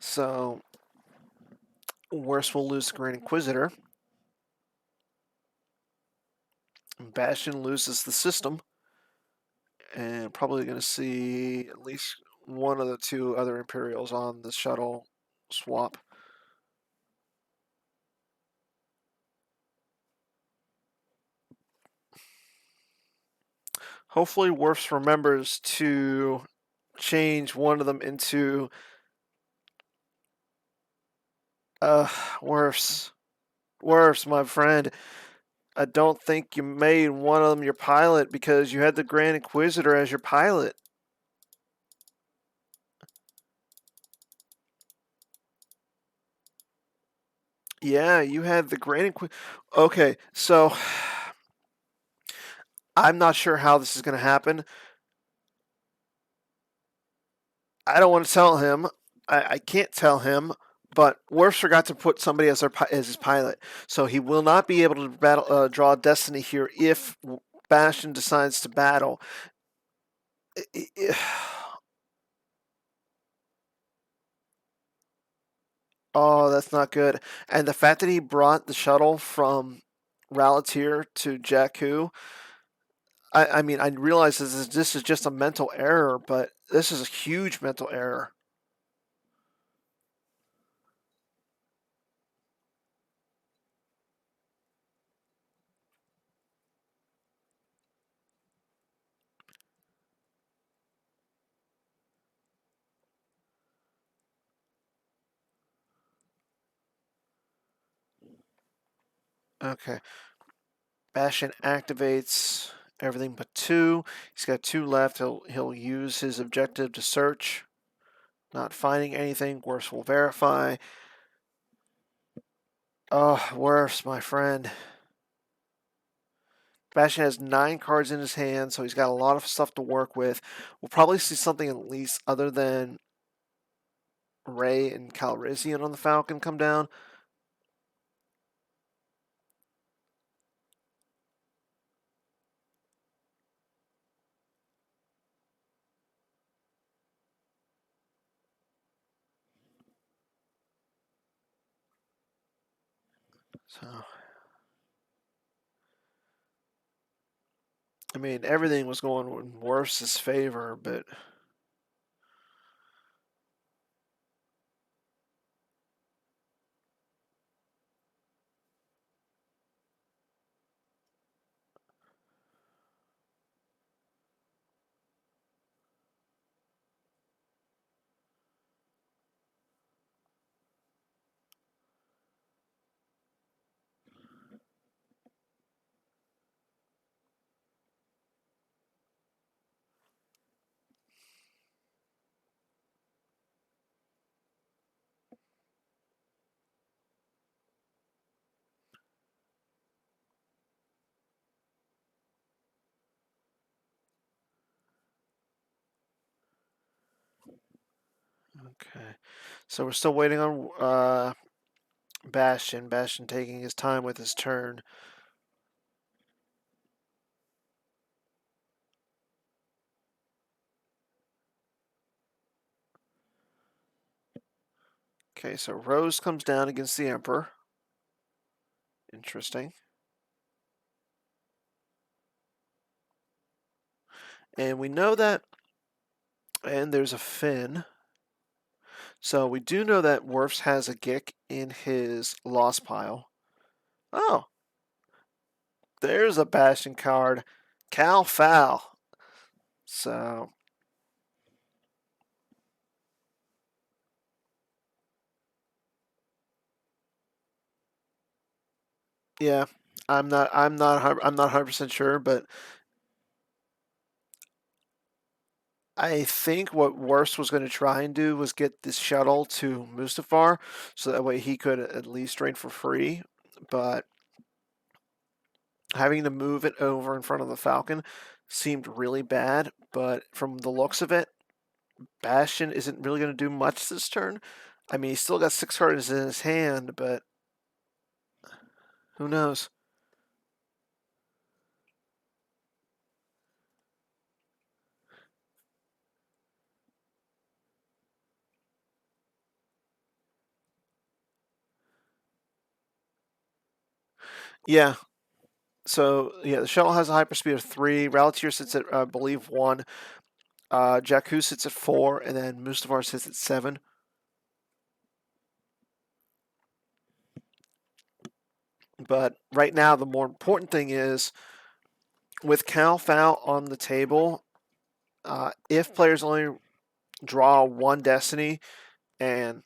So, Wirfs will lose the Grand Inquisitor. Bastion loses the system, and probably going to see at least one of the two other Imperials on the shuttle swap. Hopefully, Wirfs remembers to change one of them into Wirfs. Wirfs, my friend. I don't think you made one of them your pilot because you had the Grand Inquisitor as your pilot. Yeah, you had the Grand Inquisitor. Okay, so I'm not sure how this is going to happen. I don't want to tell him. I can't tell him. But Wirfs forgot to put somebody as his pilot, so he will not be able to draw Destiny here if Bastion decides to battle. Oh, that's not good. And the fact that he brought the shuttle from Ralatier to Jakku, I mean, I realize this is just a mental error, but this is a huge mental error. Okay. Bastion activates everything but two. He's got two left. He'll use his objective to search. Not finding anything. Wirfs will verify. Oh, Wirfs, my friend. Bastion has 9 cards in his hand, so he's got a lot of stuff to work with. We'll probably see something at least other than Ray and Calrissian on the Falcon come down. So, I mean, everything was going in Wirfs' favor, but okay. So we're still waiting on Bastion. Bastion taking his time with his turn. Okay, so Rose comes down against the Emperor. Interesting. And we know that, and there's a Finn. So we do know that Wirfs has a Gick in his lost pile. Oh, there's a Bastion card. Cal Foul. So, yeah, I'm not 100% sure, but I think what Wirfs was going to try and do was get this shuttle to Mustafar, so that way he could at least trade for free. But having to move it over in front of the Falcon seemed really bad. But from the looks of it, Bastion isn't really going to do much this turn. I mean, he's still got 6 cards in his hand, but who knows? Yeah, So yeah, the shuttle has a hyperspeed of 3. Ralatier sits at I believe 1. Jakku sits at 4, and then Mustafar sits at 7. But right now, the more important thing is with Cal Foul on the table. If players only draw 1 Destiny and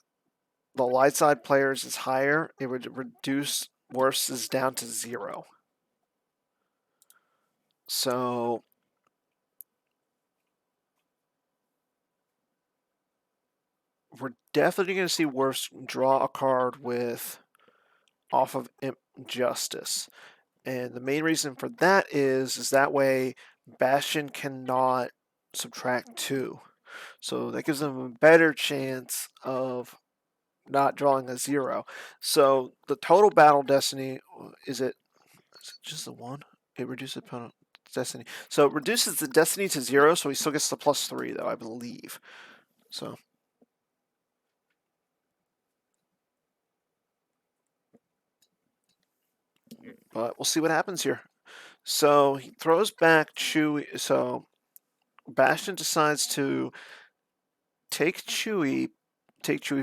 the light side players is higher, it would reduce Wirfs down to 0. So we're definitely going to see Wirfs draw a card with off of Justice. And the main reason for that is that way Bastion cannot subtract 2. So that gives them a better chance of not drawing a 0. So the total battle destiny is it just the 1? It reduces opponent destiny. So it reduces the destiny to 0, so he still gets the +3 though, I believe. So but we'll see what happens here. So he throws back Chewie. So Bastion decides to take Chewie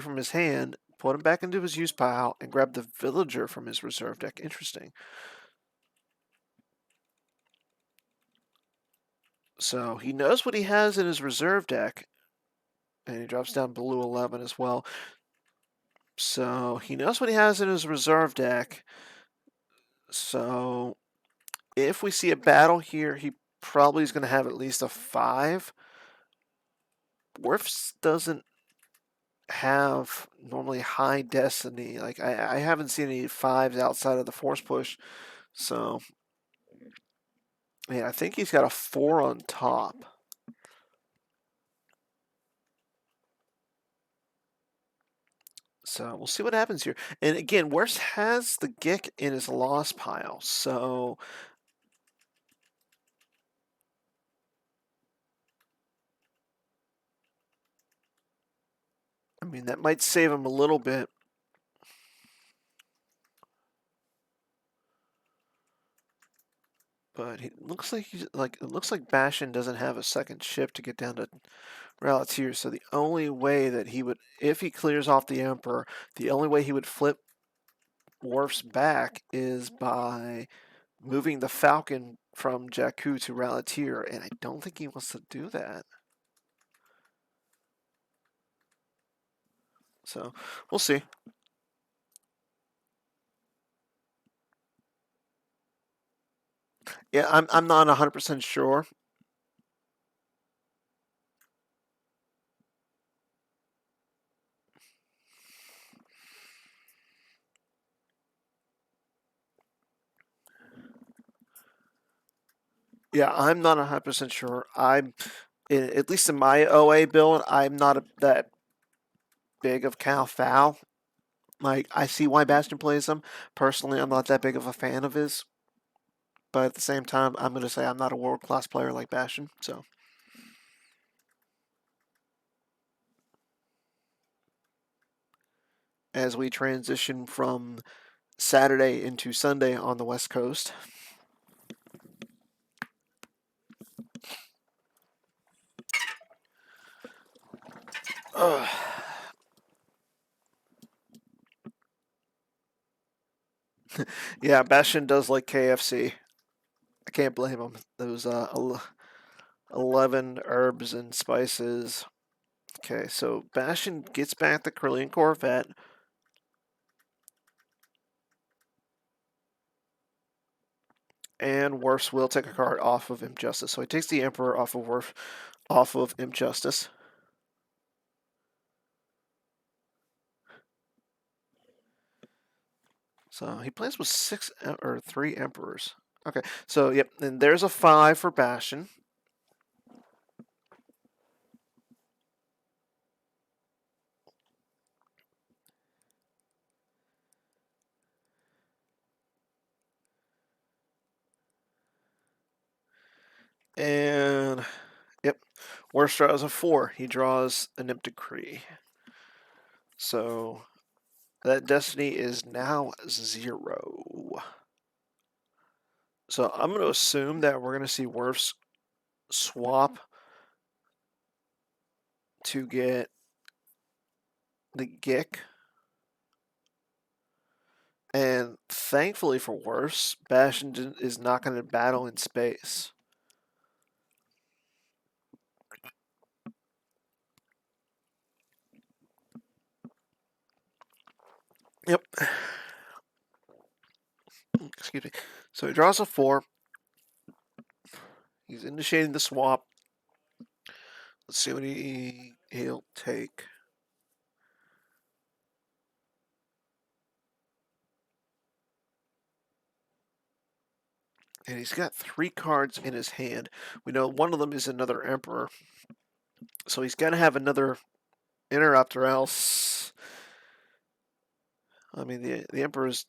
from his hand, put him back into his use pile, and grab the Villager from his reserve deck. Interesting. So he knows what he has in his reserve deck, and he drops down below 11 as well. So he knows what he has in his reserve deck. So if we see a battle here, he probably is going to have at least a 5. Wirfs doesn't have normally high destiny. Like I haven't seen any 5s outside of the force push. So yeah, I think he's got a 4 on top. So we'll see what happens here. And again, Wirfs has the Gick in his loss pile. So I mean that might save him a little bit. But it looks like Bastion doesn't have a second ship to get down to Ralatier. So the only way that he would, if he clears off the Emperor, the only way he would flip Worf's back is by moving the Falcon from Jakku to Ralatier, and I don't think he wants to do that. So we'll see. Yeah, I'm not 100% sure. Yeah, I'm not 100% sure. At least in my OA build, I'm not that big of Cal Foul. Like, I see why Bastion plays him. Personally, I'm not that big of a fan of his. But at the same time, I'm going to say I'm not a world class player like Bastion. So, as we transition from Saturday into Sunday on the West Coast. Ugh. Yeah, Bastion does like KFC. I can't blame him. Those 11 herbs and spices. Okay, so Bastion gets back the Corellian Corvette. And Worfs will take a card off of Injustice. So he takes the Emperor off of Injustice. So he plays with 3 Emperors. Okay, so yep, and there's a 5 for Bastion. And yep, Worst draws a 4. He draws an Imp Decree. So that destiny is now 0. So I'm going to assume that we're going to see Wirfs swap to get the Gick. And thankfully for Wirfs, Bastion is not going to battle in space. Yep. Excuse me. So he draws a 4. He's initiating the swap. Let's see what he'll take. And he's got 3 cards in his hand. We know one of them is another Emperor. So he's got to have another interrupt, or else. I mean, the Emperor's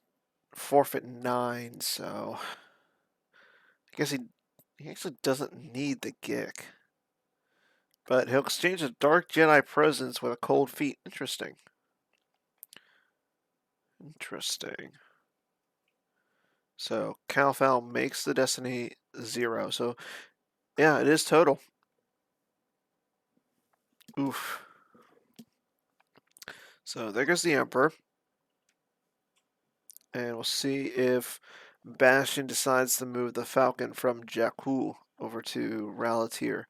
forfeit 9, so I guess he actually doesn't need the Gick. But he'll exchange a Dark Jedi Presence with a Cold Feet. Interesting. Interesting. So Calfal makes the Destiny 0. So yeah, it is total. Oof. So there goes the Emperor. And we'll see if Bastion decides to move the Falcon from Jakku over to Ralatier.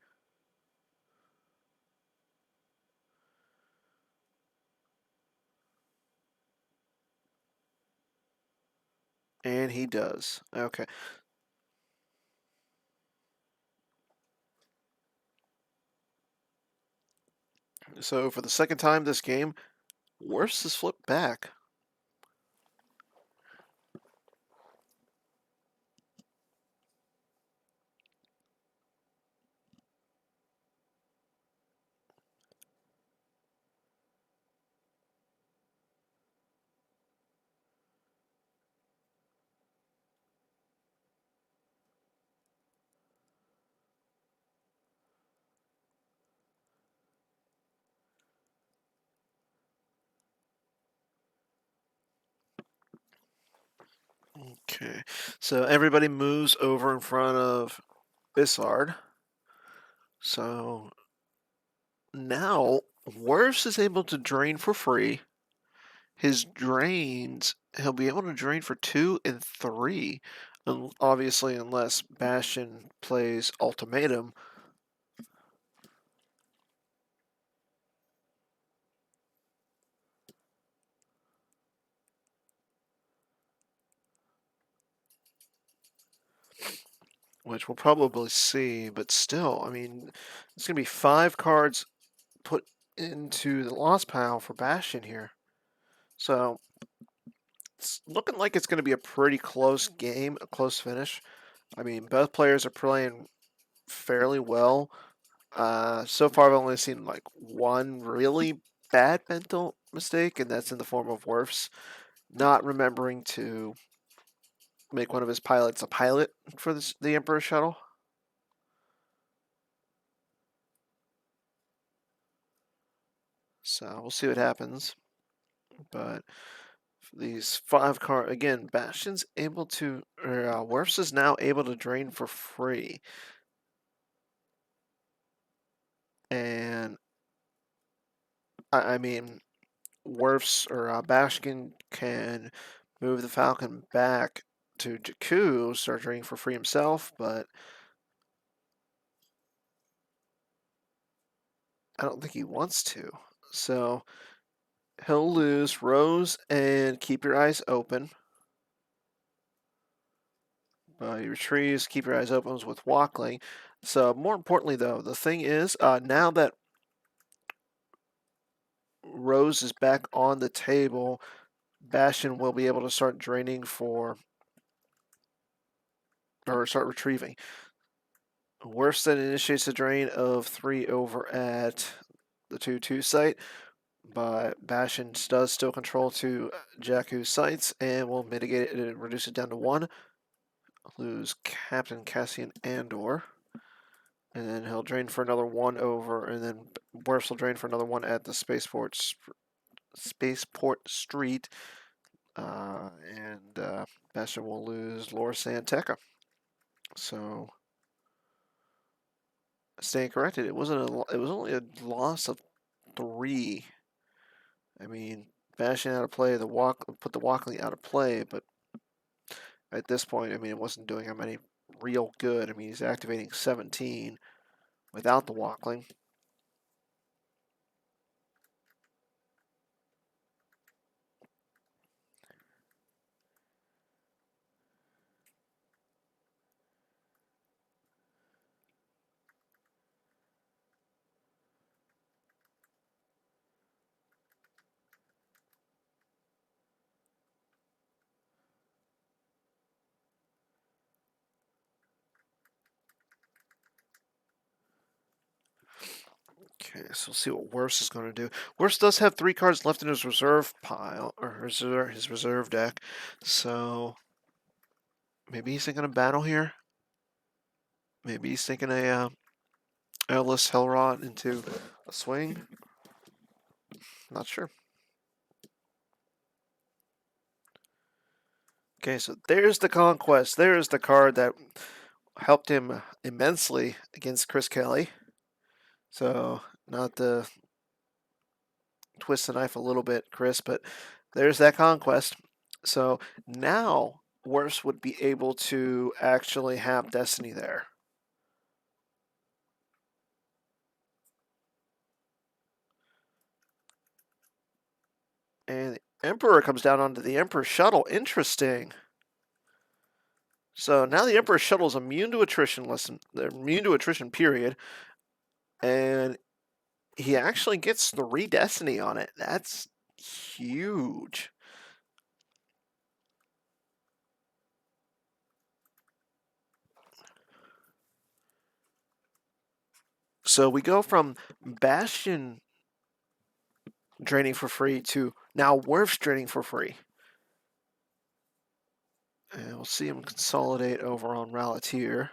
And he does. Okay. So for the second time this game, Wirfs is flipped back. Okay. So everybody moves over in front of Bissard. So now Wirfs is able to drain for free. His drains, he'll be able to drain for 2 and 3. Obviously, unless Bastion plays Ultimatum. Which we'll probably see, but still, I mean, it's going to be 5 cards put into the lost pile for Bastion here. So, it's looking like it's going to be a pretty close game, a close finish. I mean, both players are playing fairly well. So far, I've only seen like one really bad mental mistake, and that's in the form of Wirfs not remembering to make one of his pilots a pilot for the Emperor shuttle. So we'll see what happens. But these 5 cards again, Bastion's able to, or Wirfs is now able to drain for free, and I mean, Wirfs or Bastion can move the Falcon back to Jakku, start draining for free himself, but I don't think he wants to. So he'll lose Rose and keep your eyes open. He retrieves keep your eyes open with Walkling. So more importantly, though, the thing is, now that Rose is back on the table, Bastion will be able to start draining for, or start retrieving. Worsted initiates a drain of 3 over at the 2-2 site, but Bastion does still control 2 Jakku's sites and will mitigate it and reduce it down to 1. Lose Captain Cassian Andor. And then he'll drain for another 1 over, and then Wirfs will drain for another 1 at the Spaceport Street. And Bastion will lose Lor San Tekka. So, staying corrected, it wasn't it was only a loss of 3. I mean, bashing out of play, put the Walkley out of play, but at this point, I mean, it wasn't doing him any real good. I mean, he's activating 17 without the Walkling. Okay, so we'll see what Wirfs is going to do. Wirfs does have 3 cards left in his reserve pile, or his reserve deck, so maybe he's thinking of battle here. Maybe he's thinking a Ellis Hellrod into a swing. Not sure. Okay, so there's the Conquest. There's the card that helped him immensely against Chris Kelly. So, not to twist the knife a little bit, Chris, but there's that Conquest. So now Wirfs would be able to actually have Destiny there. And the Emperor comes down onto the Emperor Shuttle. Interesting. So now the Emperor Shuttle is immune to attrition. They're immune to attrition, period. And he actually gets 3 Destiny on it. That's huge. So we go from Bastion draining for free to now Wirfs draining for free. And we'll see him consolidate over on Ralatier.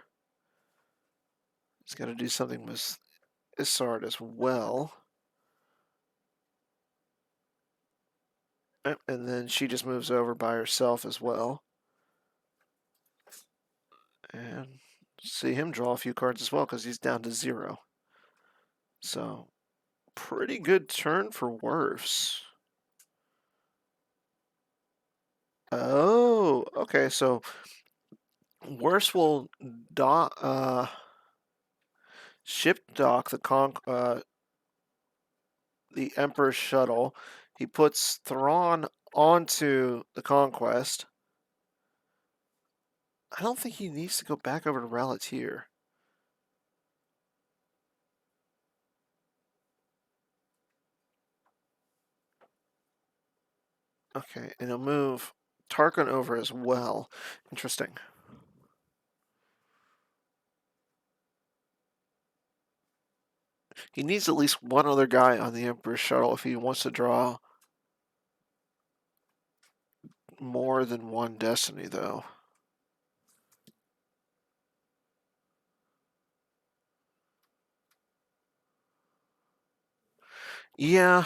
He's got to do something with Isard as well. And then she just moves over by herself as well. And see him draw a few cards as well because he's down to 0. So, pretty good turn for Wirfs. Oh, okay. So, Wirfs will ship dock the Emperor's shuttle. He puts Thrawn onto the Conquest. I don't think he needs to go back over to Ralatier. Okay, and he'll move Tarkin over as well. Interesting. He needs at least one other guy on the Emperor's shuttle if he wants to draw more than one Destiny, though. Yeah.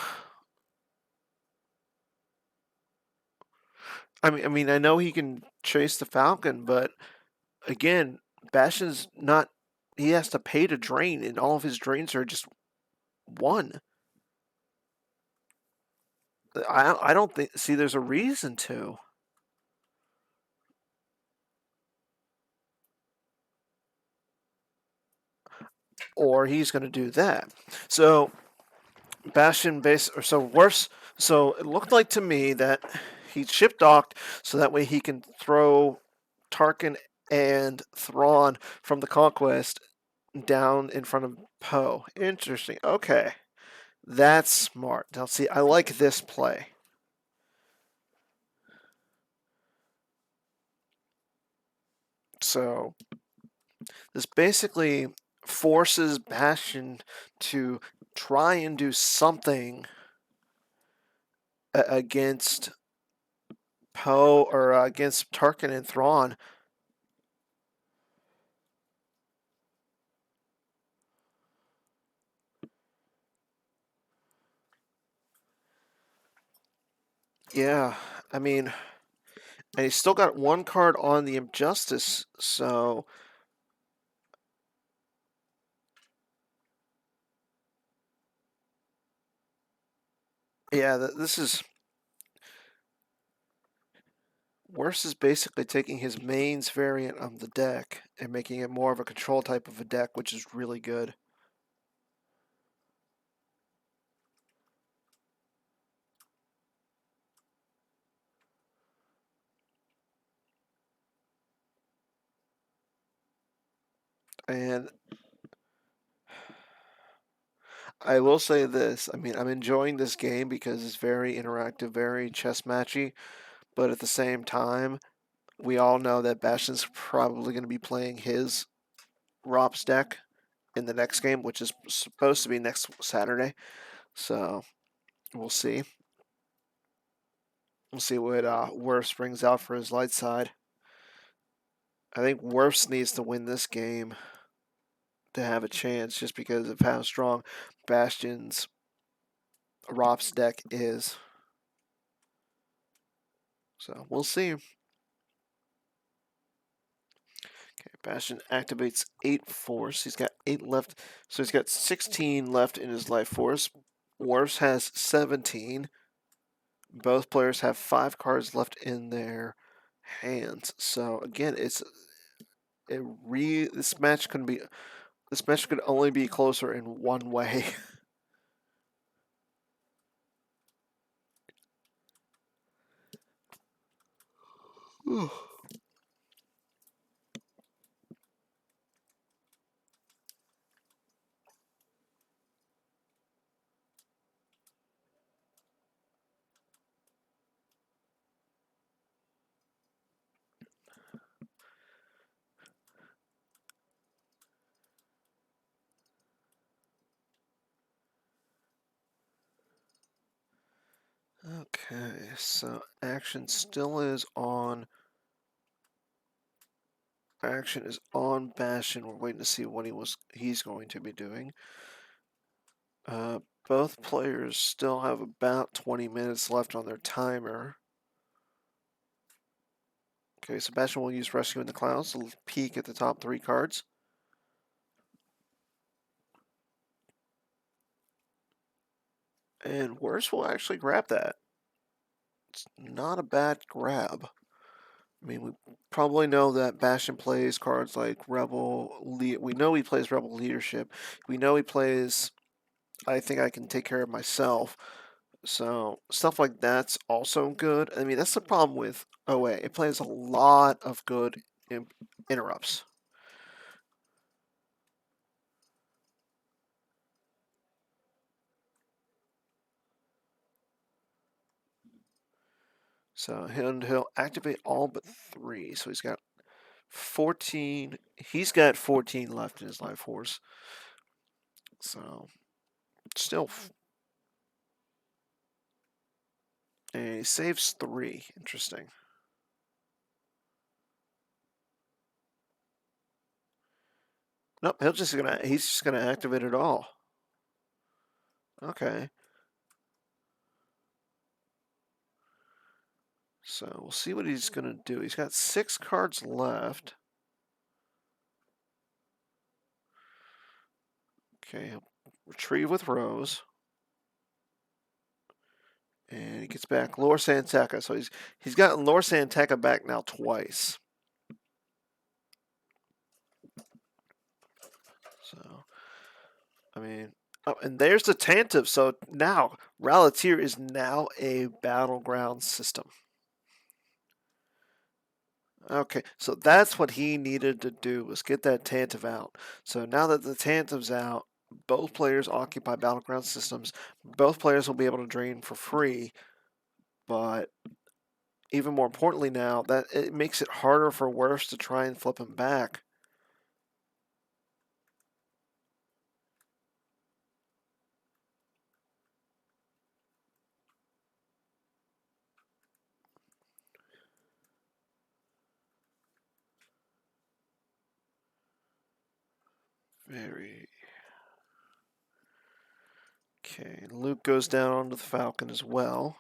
I know he can chase the Falcon, but again, Bastion's not. He has to pay to drain, and all of his drains are just 1. I don't see there's a reason to. Or he's going to do that. So Bastion base or so worse. So it looked like to me that he ship docked so that way he can throw Tarkin and Thrawn from the Conquest down in front of Poe. Interesting. Okay. That's smart. Now see, I like this play. So this basically forces Bastion to try and do something against Poe or against Tarkin and Thrawn. Yeah, and he's still got 1 card on the Injustice, so Yeah, this is Wirfs is basically taking his mains variant of the deck and making it more of a control type of a deck, which is really good. And I will say this, I mean, I'm enjoying this game because it's very interactive, very chess matchy, but at the same time, we all know that Bastion's probably going to be playing his ROPS deck in the next game, which is supposed to be next Saturday. So we'll see. We'll see what Wirfs brings out for his light side. I think Wirfs needs to win this game to have a chance just because of how strong Bastion's ROPS deck is. So we'll see. Okay, Bastion activates 8 force. He's got 8 left. So he's got 16 left in his life force. Wirfs has 17. Both players have 5 cards left in their hands. So again, this match could only be closer in one way. Okay, so action still is on. Action is on Bastion. We're waiting to see what he's going to be doing. Both players still have about 20 minutes left on their timer. Okay, Sebastian will use Rescue in the Clouds to peek at the top 3 cards. And Wirfs will actually grab that. It's not a bad grab. I mean, we probably know that Bastion plays cards like Rebel. We know he plays Rebel Leadership. We know he plays I think I can take care of myself. So stuff like that's also good. I mean, that's the problem with OA. It plays a lot of good interrupts. So he'll activate all but 3. So he's got 14. He's got 14 left in his life force. So still, and he saves 3. Interesting. Nope, he's just gonna activate it all. Okay. So we'll see what he's gonna do. He's got 6 cards left. Okay, he'll retrieve with Rose. And he gets back Lore Santeca. So he's gotten Lore Santeca back now twice. So I mean, oh, and there's the Tantive. So now Ralatier is now a battleground system. Okay, so that's what he needed to do was get that Tantive out. So now that the Tantive's out, both players occupy battleground systems. Both players will be able to drain for free, but even more importantly now, that it makes it harder for Wirfs to try and flip him back. Very. Okay, Luke goes down onto the Falcon as well.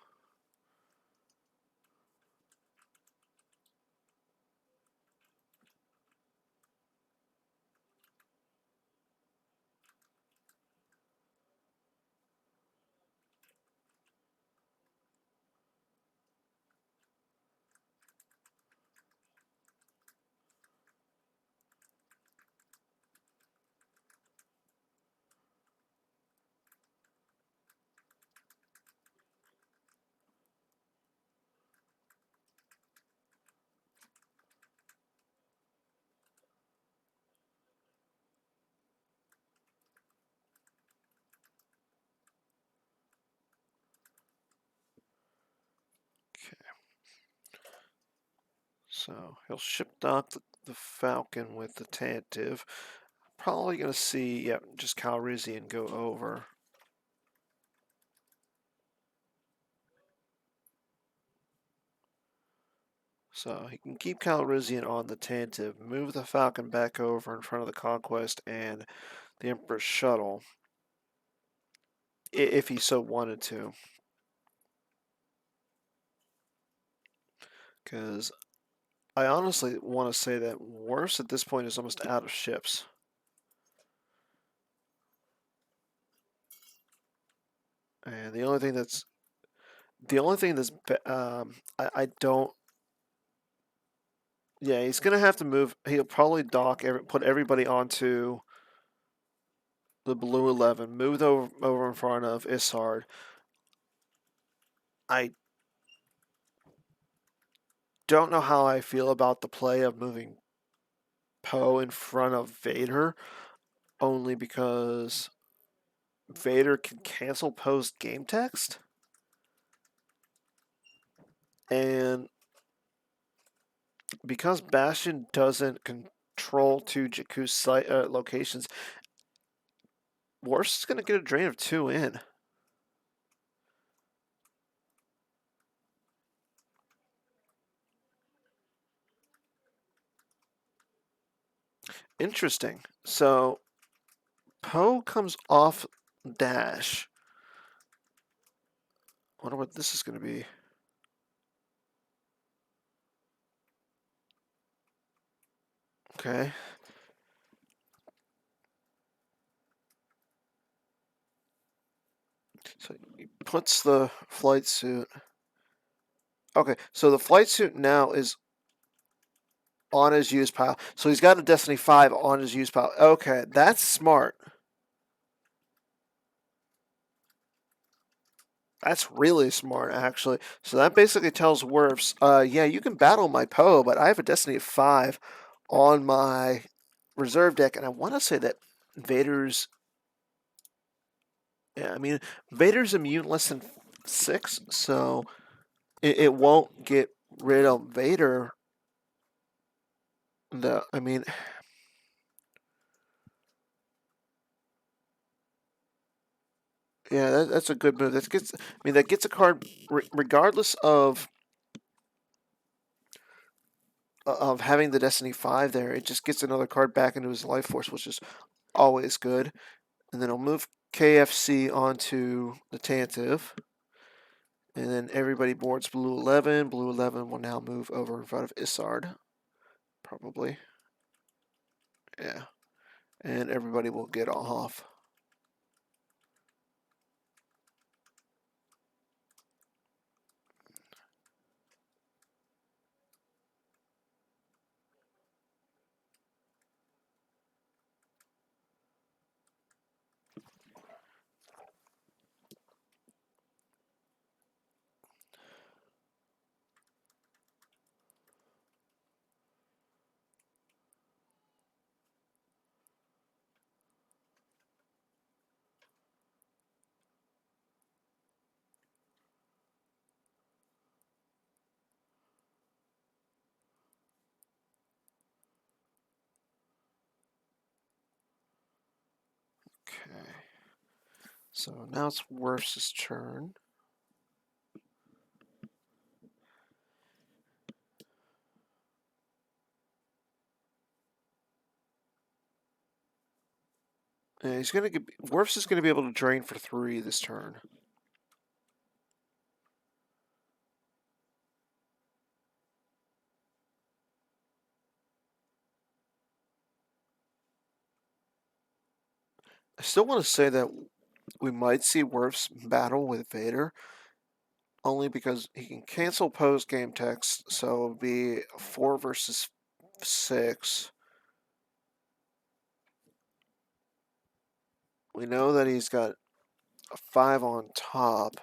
So he'll ship dock the Falcon with the Tantive. Probably going to see, yeah, just Calrissian go over. So he can keep Calrissian on the Tantive, move the Falcon back over in front of the Conquest and the Emperor's shuttle, if he so wanted to. Because I honestly want to say that Wirfs at this point is almost out of ships. And the only thing that's I don't. Yeah, he's gonna have to move. He'll probably put everybody onto the Blue 11, move over in front of Isard. I don't know how I feel about the play of moving Poe in front of Vader, only because Vader can cancel Poe's game text, and because Bastion doesn't control two Jakku locations, Wirfs is going to get a drain of 2 in. Interesting. So Poe comes off dash. Wonder what this is going to be. Okay. So he puts the flight suit. Okay, so the flight suit now is on his use pile. So he's got a Destiny 5 on his use pile. Okay, that's smart. That's really smart, actually. So that basically tells Wirfs, yeah, you can battle my Poe, but I have a Destiny 5 on my reserve deck, and I want to say that Vader's. Yeah, I mean, Vader's immune less than 6, so it won't get rid of Vader. I mean, yeah, that's a good move. That gets a card regardless of having the Destiny 5 there. It just gets another card back into his life force, which is always good. And then he'll move KFC onto the Tantive. And then everybody boards Blue 11. Blue 11 will now move over in front of Isard, probably. Yeah. And everybody will get off. Okay. So now it's Wirfs' turn. And Wirfs is gonna be able to drain for 3 this turn. I still want to say that we might see Wirfs battle with Vader, only because he can cancel Poe's game text, so it'll be 4 versus 6. We know that he's got a 5 on top.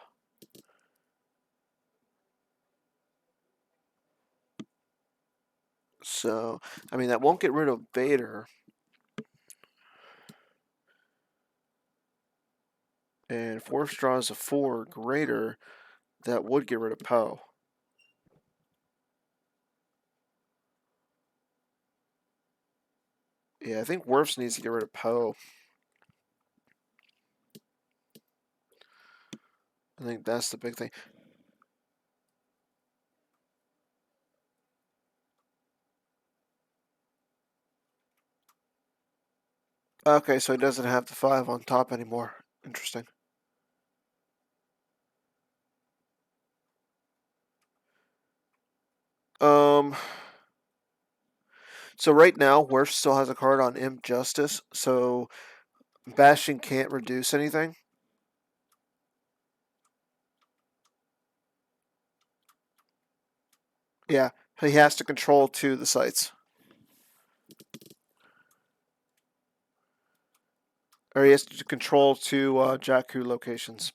So, I mean, that won't get rid of Vader. And if Wirfs draws a 4 greater, that would get rid of Poe. Yeah, I think Wirfs needs to get rid of Poe. I think that's the big thing. Okay, so he doesn't have the 5 on top anymore. Interesting. Um, so right now, Wirfs still has a card on Imp Justice, so Bastion can't reduce anything. Yeah, he has to control 2 of the sites. Or he has to control 2 Jakku locations.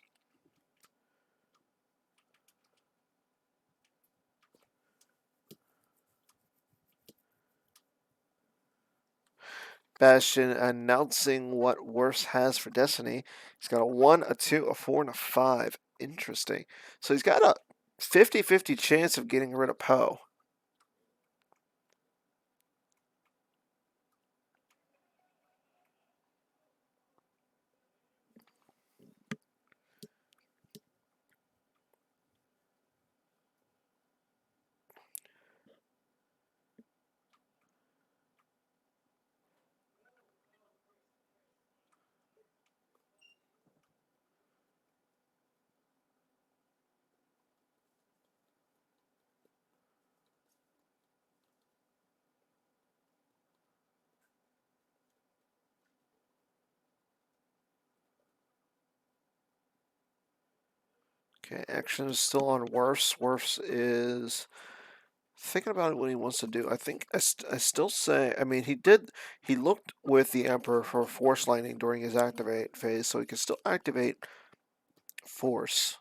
Bastion announcing what Wirfs has for Destiny. He's got a 1, a 2, a 4, and a 5. Interesting. So he's got a 50-50 chance of getting rid of Poe. Okay, action is still on Wirfs. Wirfs is thinking about what he wants to do. I think I still say. I mean, he looked with the Emperor for Force Lightning during his activate phase, so he can still activate Force.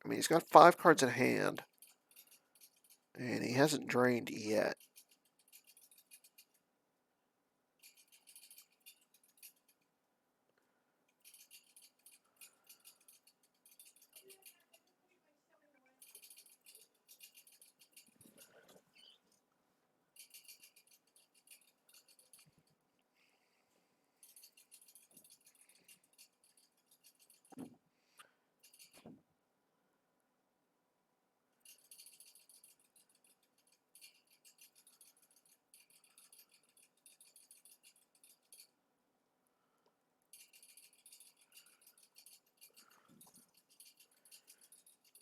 I mean, he's got 5 cards in hand, and he hasn't drained yet.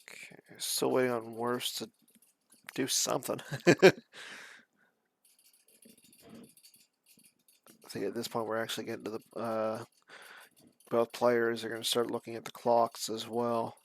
Okay, still waiting on Wirfs to do something. I think at this point we're actually getting to the both players are going to start looking at the clocks as well.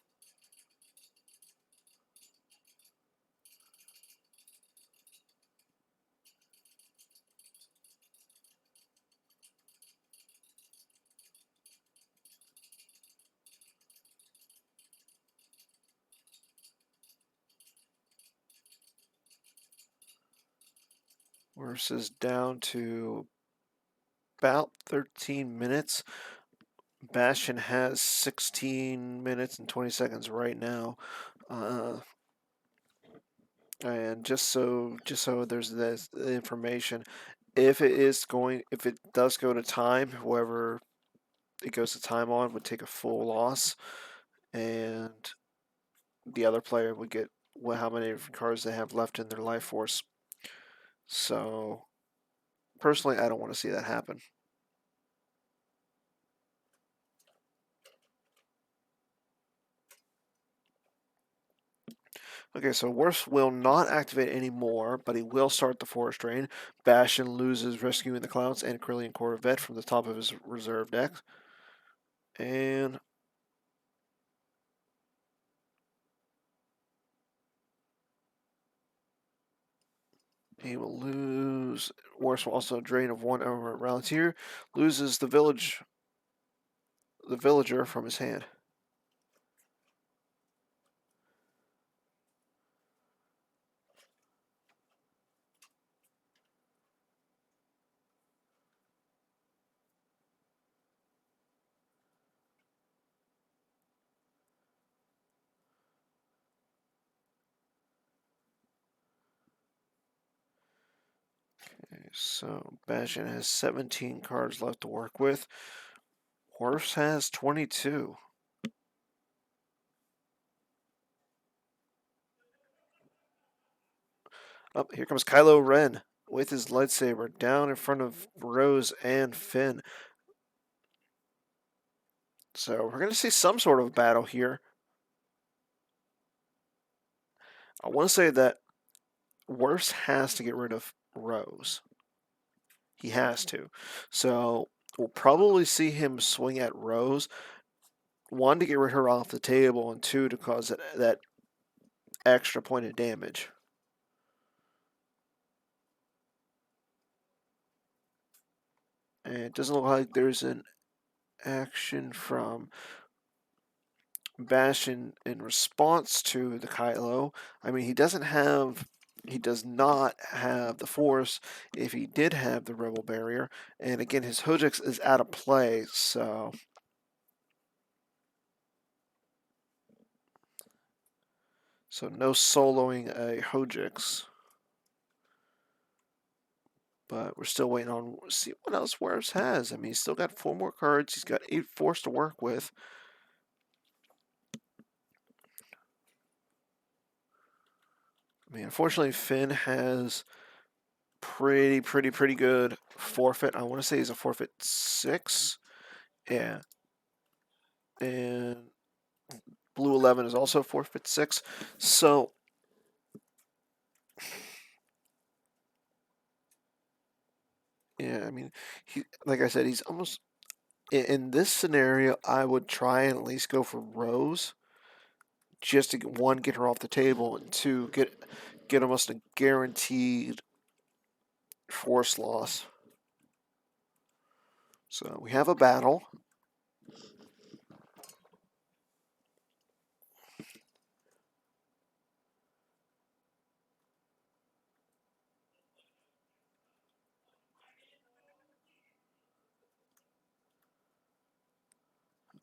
Wirfs is down to about 13 minutes. Bastion has 16 minutes and 20 seconds right now. And just so there's this information, if it does go to time, whoever it goes to time on would take a full loss, and the other player would get how many different cards they have left in their life force. So personally, I don't want to see that happen. Okay, so Wirfs will not activate anymore, but he will start the Forest Drain. Bastion loses Rescuing the Clouds and Corellian Corvette from the top of his reserve deck. And he will lose. Wirfs will also drain of 1 over Rallier. Loses the villager from his hand. So Bastion has 17 cards left to work with. Wirfs has 22. Oh, here comes Kylo Ren with his lightsaber down in front of Rose and Finn. So we're going to see some sort of battle here. I want to say that Wirfs has to get rid of Rose. He has to. So we'll probably see him swing at Rose. One, to get rid of her off the table, and two, to cause that extra point of damage. And it doesn't look like there's an action from Bastion in response to the Kylo. I mean, he does not have the Force. If he did have the Rebel Barrier, and again, his Hojix is out of play, so no soloing a Hojix. But we're still waiting on see what else Wirfs has. I mean, he's still got 4 more cards. He's got 8 Force to work with. I mean, unfortunately, Finn has pretty good forfeit. I want to say he's a forfeit 6. Yeah. And Blue 11 is also forfeit 6. So, yeah, I mean, like I said, he's almost in this scenario. I would try and at least go for Rose, just to one, get her off the table, and two, get almost a guaranteed force loss. So we have a battle.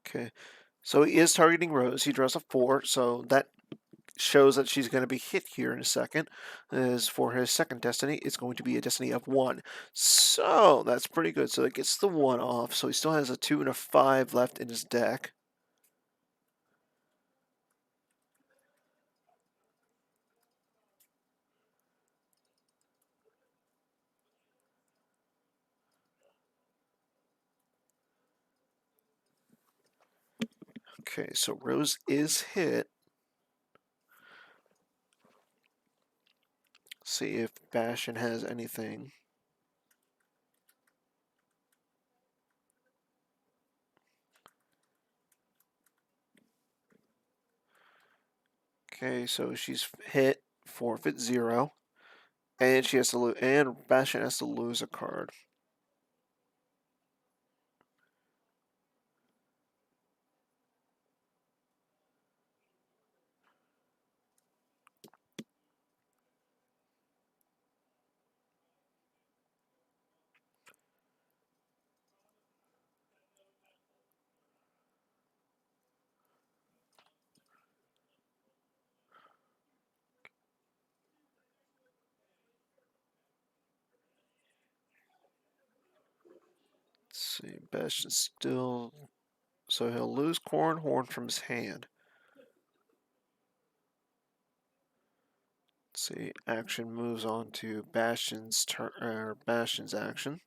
Okay, so he is targeting Rose. He draws a 4, so that shows that she's going to be hit here in a second. As for his second destiny, it's going to be a destiny of 1. So that's pretty good. So it gets the 1 off. So he still has a 2 and a 5 left in his deck. Okay, so Rose is hit. See if Bastion has anything. Okay, so she's hit, forfeit 0, and she has to lose, and Bastion has to lose a card. Let's see, Bastion's still, so he'll lose Horn from his hand. Let's see, action moves on to Bastion's turn, Bastion's action.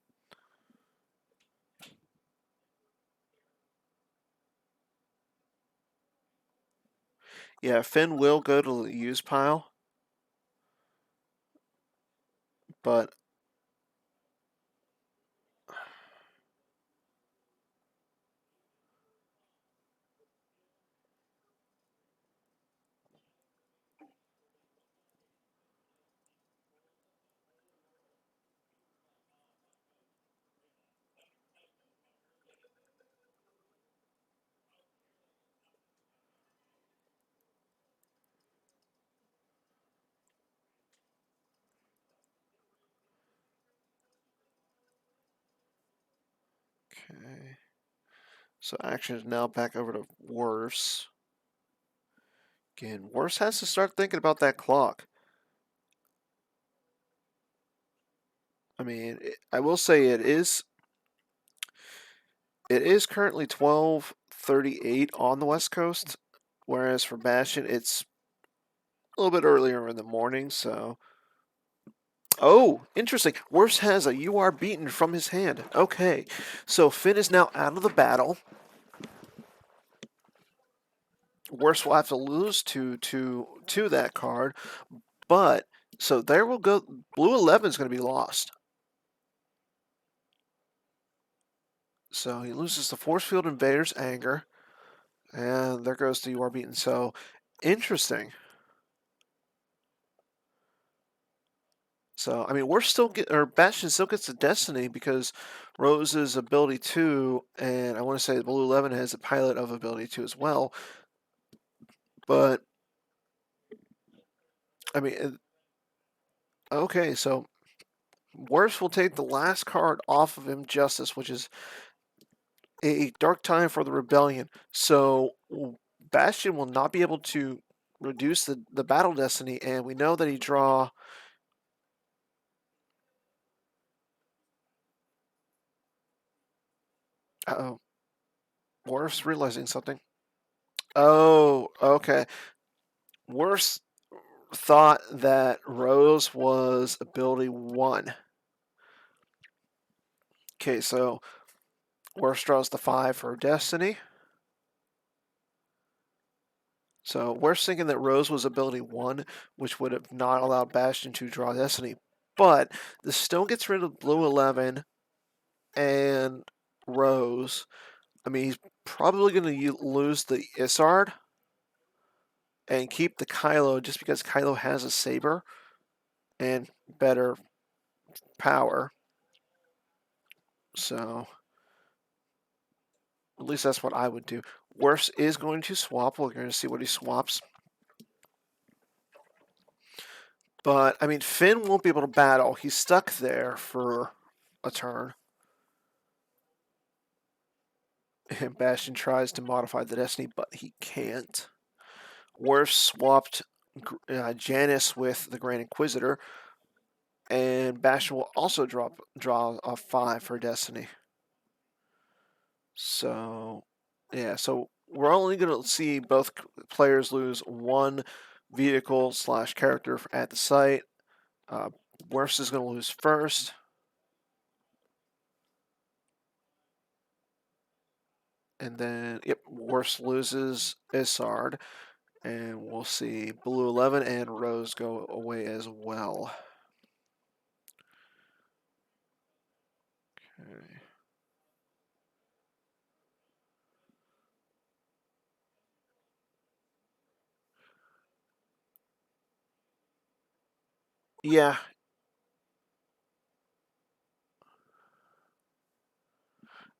Yeah, Finn will go to the use pile, but okay. So action is now back over to Wirfs. Again, Wirfs has to start thinking about that clock. I mean, I will say it is currently 12:38 on the West Coast, whereas for Bastion it's a little bit earlier in the morning. So, oh, interesting. Wirfs has a "you are beaten" from his hand. Okay, so Finn is now out of the battle. Wirfs will have to lose to that card, but so there will go. Blue 11 is going to be lost. So he loses the Force Field Invader's Anger, and there goes the "you are beaten." So interesting. So I mean, we're still Bastion still gets the Destiny because Rose's ability 2, and I want to say the Blue 11 has a pilot of ability 2 as well. But I mean, okay, so Wirfs will take the last card off of him, Justice, which is a dark time for the rebellion. So Bastion will not be able to reduce the battle destiny, and we know that he draw. Uh-oh, Wirfs realizing something. Oh, okay. Wirfs thought that Rose was ability 1. Okay, so Wirfs draws the 5 for destiny. So we're thinking that Rose was ability 1, which would have not allowed Bastion to draw Destiny. But this still gets rid of Blue 11 and Rose. I mean, he's probably going to lose the Isard and keep the Kylo just because Kylo has a saber and better power. So at least that's what I would do. Wirfs is going to swap. We're going to see what he swaps. But, I mean, Finn won't be able to battle. He's stuck there for a turn. And Bastion tries to modify the Destiny, but he can't. Wirfs swapped Janice with the Grand Inquisitor, and Bastion will also draw a 5 for Destiny. So, yeah, so we're only going to see both players lose one vehicle/character at the site. Wirfs is going to lose first. And then, yep, Wirfs loses Isard. And we'll see Blue 11 and Rose go away as well. Okay. Yeah,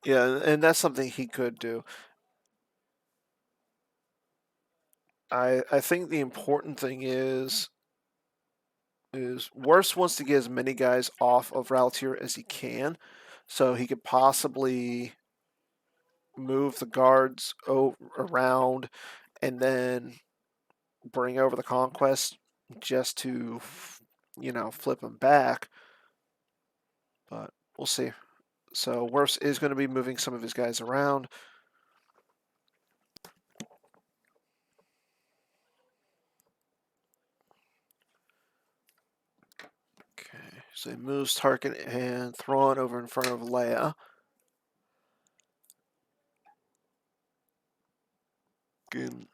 yeah, and that's something he could do. I think the important thing is Worst wants to get as many guys off of Raltier as he can, so he could possibly move the guards around and then bring over the conquest just to flip him back. But we'll see. So Wirfs is going to be moving some of his guys around. Okay, so he moves Tarkin and Thrawn over in front of Leia. And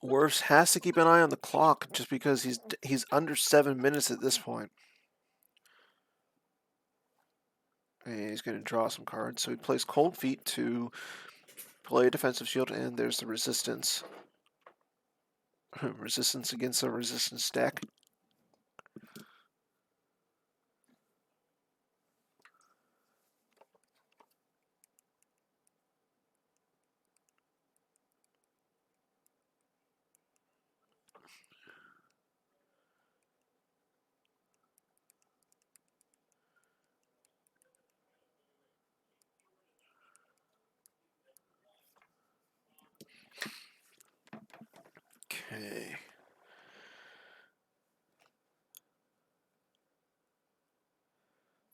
Wirfs has to keep an eye on the clock just because he's under 7 minutes at this point. And he's going to draw some cards. So he plays Cold Feet to play a defensive shield, and there's the resistance. Resistance against a resistance deck. Okay.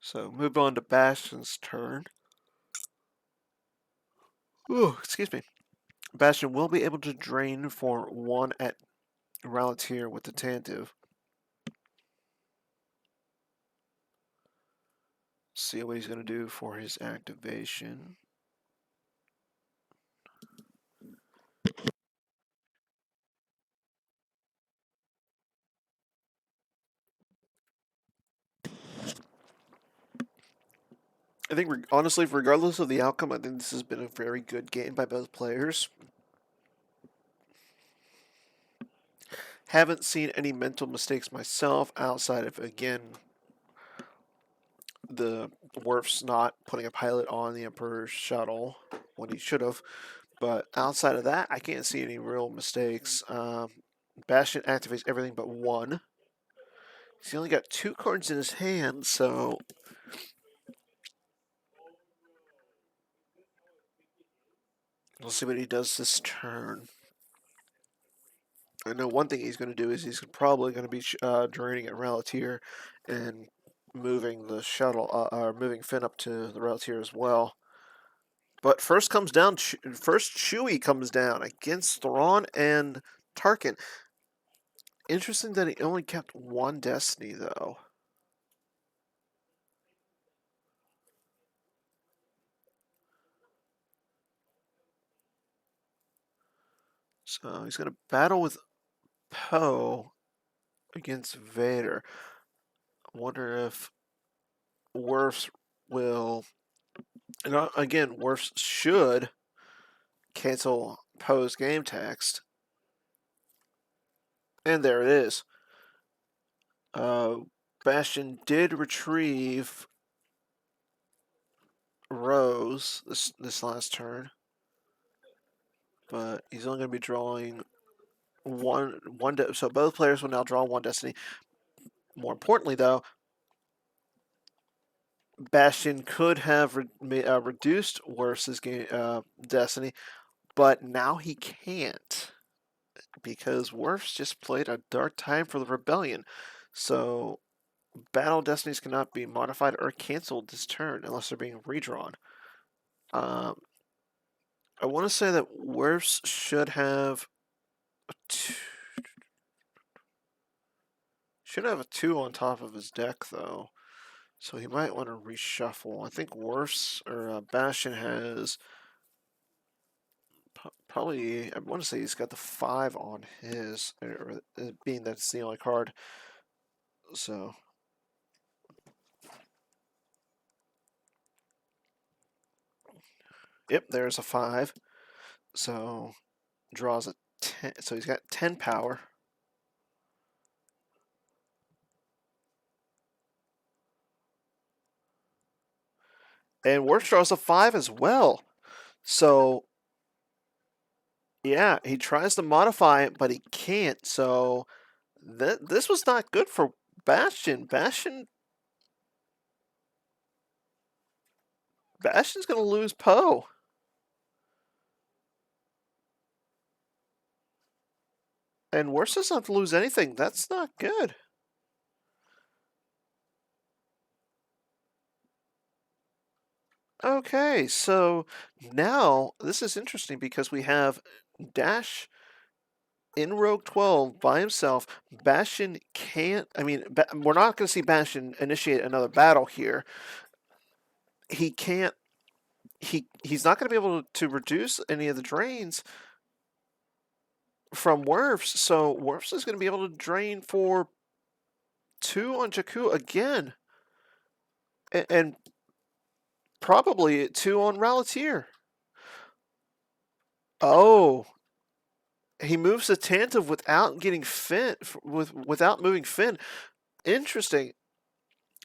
So move on to Bastion's turn. Ooh, excuse me. Bastion will be able to drain for 1 at Ralatier with the Tantive. See what he's going to do for his activation. I think, honestly, regardless of the outcome, I think this has been a very good game by both players. Haven't seen any mental mistakes myself outside of, again, the Wirfs not putting a pilot on the Emperor's shuttle when he should have. But outside of that, I can't see any real mistakes. Bastion activates everything but 1. He's only got 2 cards in his hand, so we'll see what he does this turn. I know one thing he's going to do is he's probably going to be draining at Ralatier and moving the shuttle, moving Finn up to the Ralatier as well. But first Chewie comes down against Thrawn and Tarkin. Interesting that he only kept 1 Destiny, though. So he's going to battle with Poe against Vader. I wonder if Wirfs will... And again, Wirfs should cancel Poe's game text. And there it is. Bastion did retrieve Rose this last turn, but he's only going to be drawing one. So both players will now draw 1 Destiny. More importantly, though, Bastion could have reduced Wirfs' game Destiny, but now he can't because Wirfs just played a Dark Time for the Rebellion. So Battle Destinies cannot be modified or canceled this turn unless they're being redrawn. I want to say that Wirfs should have a 2 on top of his deck, though. So he might want to reshuffle. I think Wirfs or Bastion has probably, I want to say he's got the 5 on his, being that it's the only card. So, yep, there's a 5. So, draws a 10. So he's got 10 power. And Wirfs draws a 5 as well. So, yeah, he tries to modify it, but he can't. So, this was not good for Bastion. Bastion's going to lose Poe. And Wirfs doesn't have to lose anything. That's not good. Okay, so now this is interesting because we have Dash in Rogue 12 by himself. Bastion can't, I mean, we're not going to see Bastion initiate another battle here. He can't, he's not going to be able to reduce any of the drains from Wirfs, so Wirfs is going to be able to drain for 2 on Jakku again. And probably 2 on Ralatier. Oh, he moves the Tantive without getting Finn, without moving Finn. Interesting.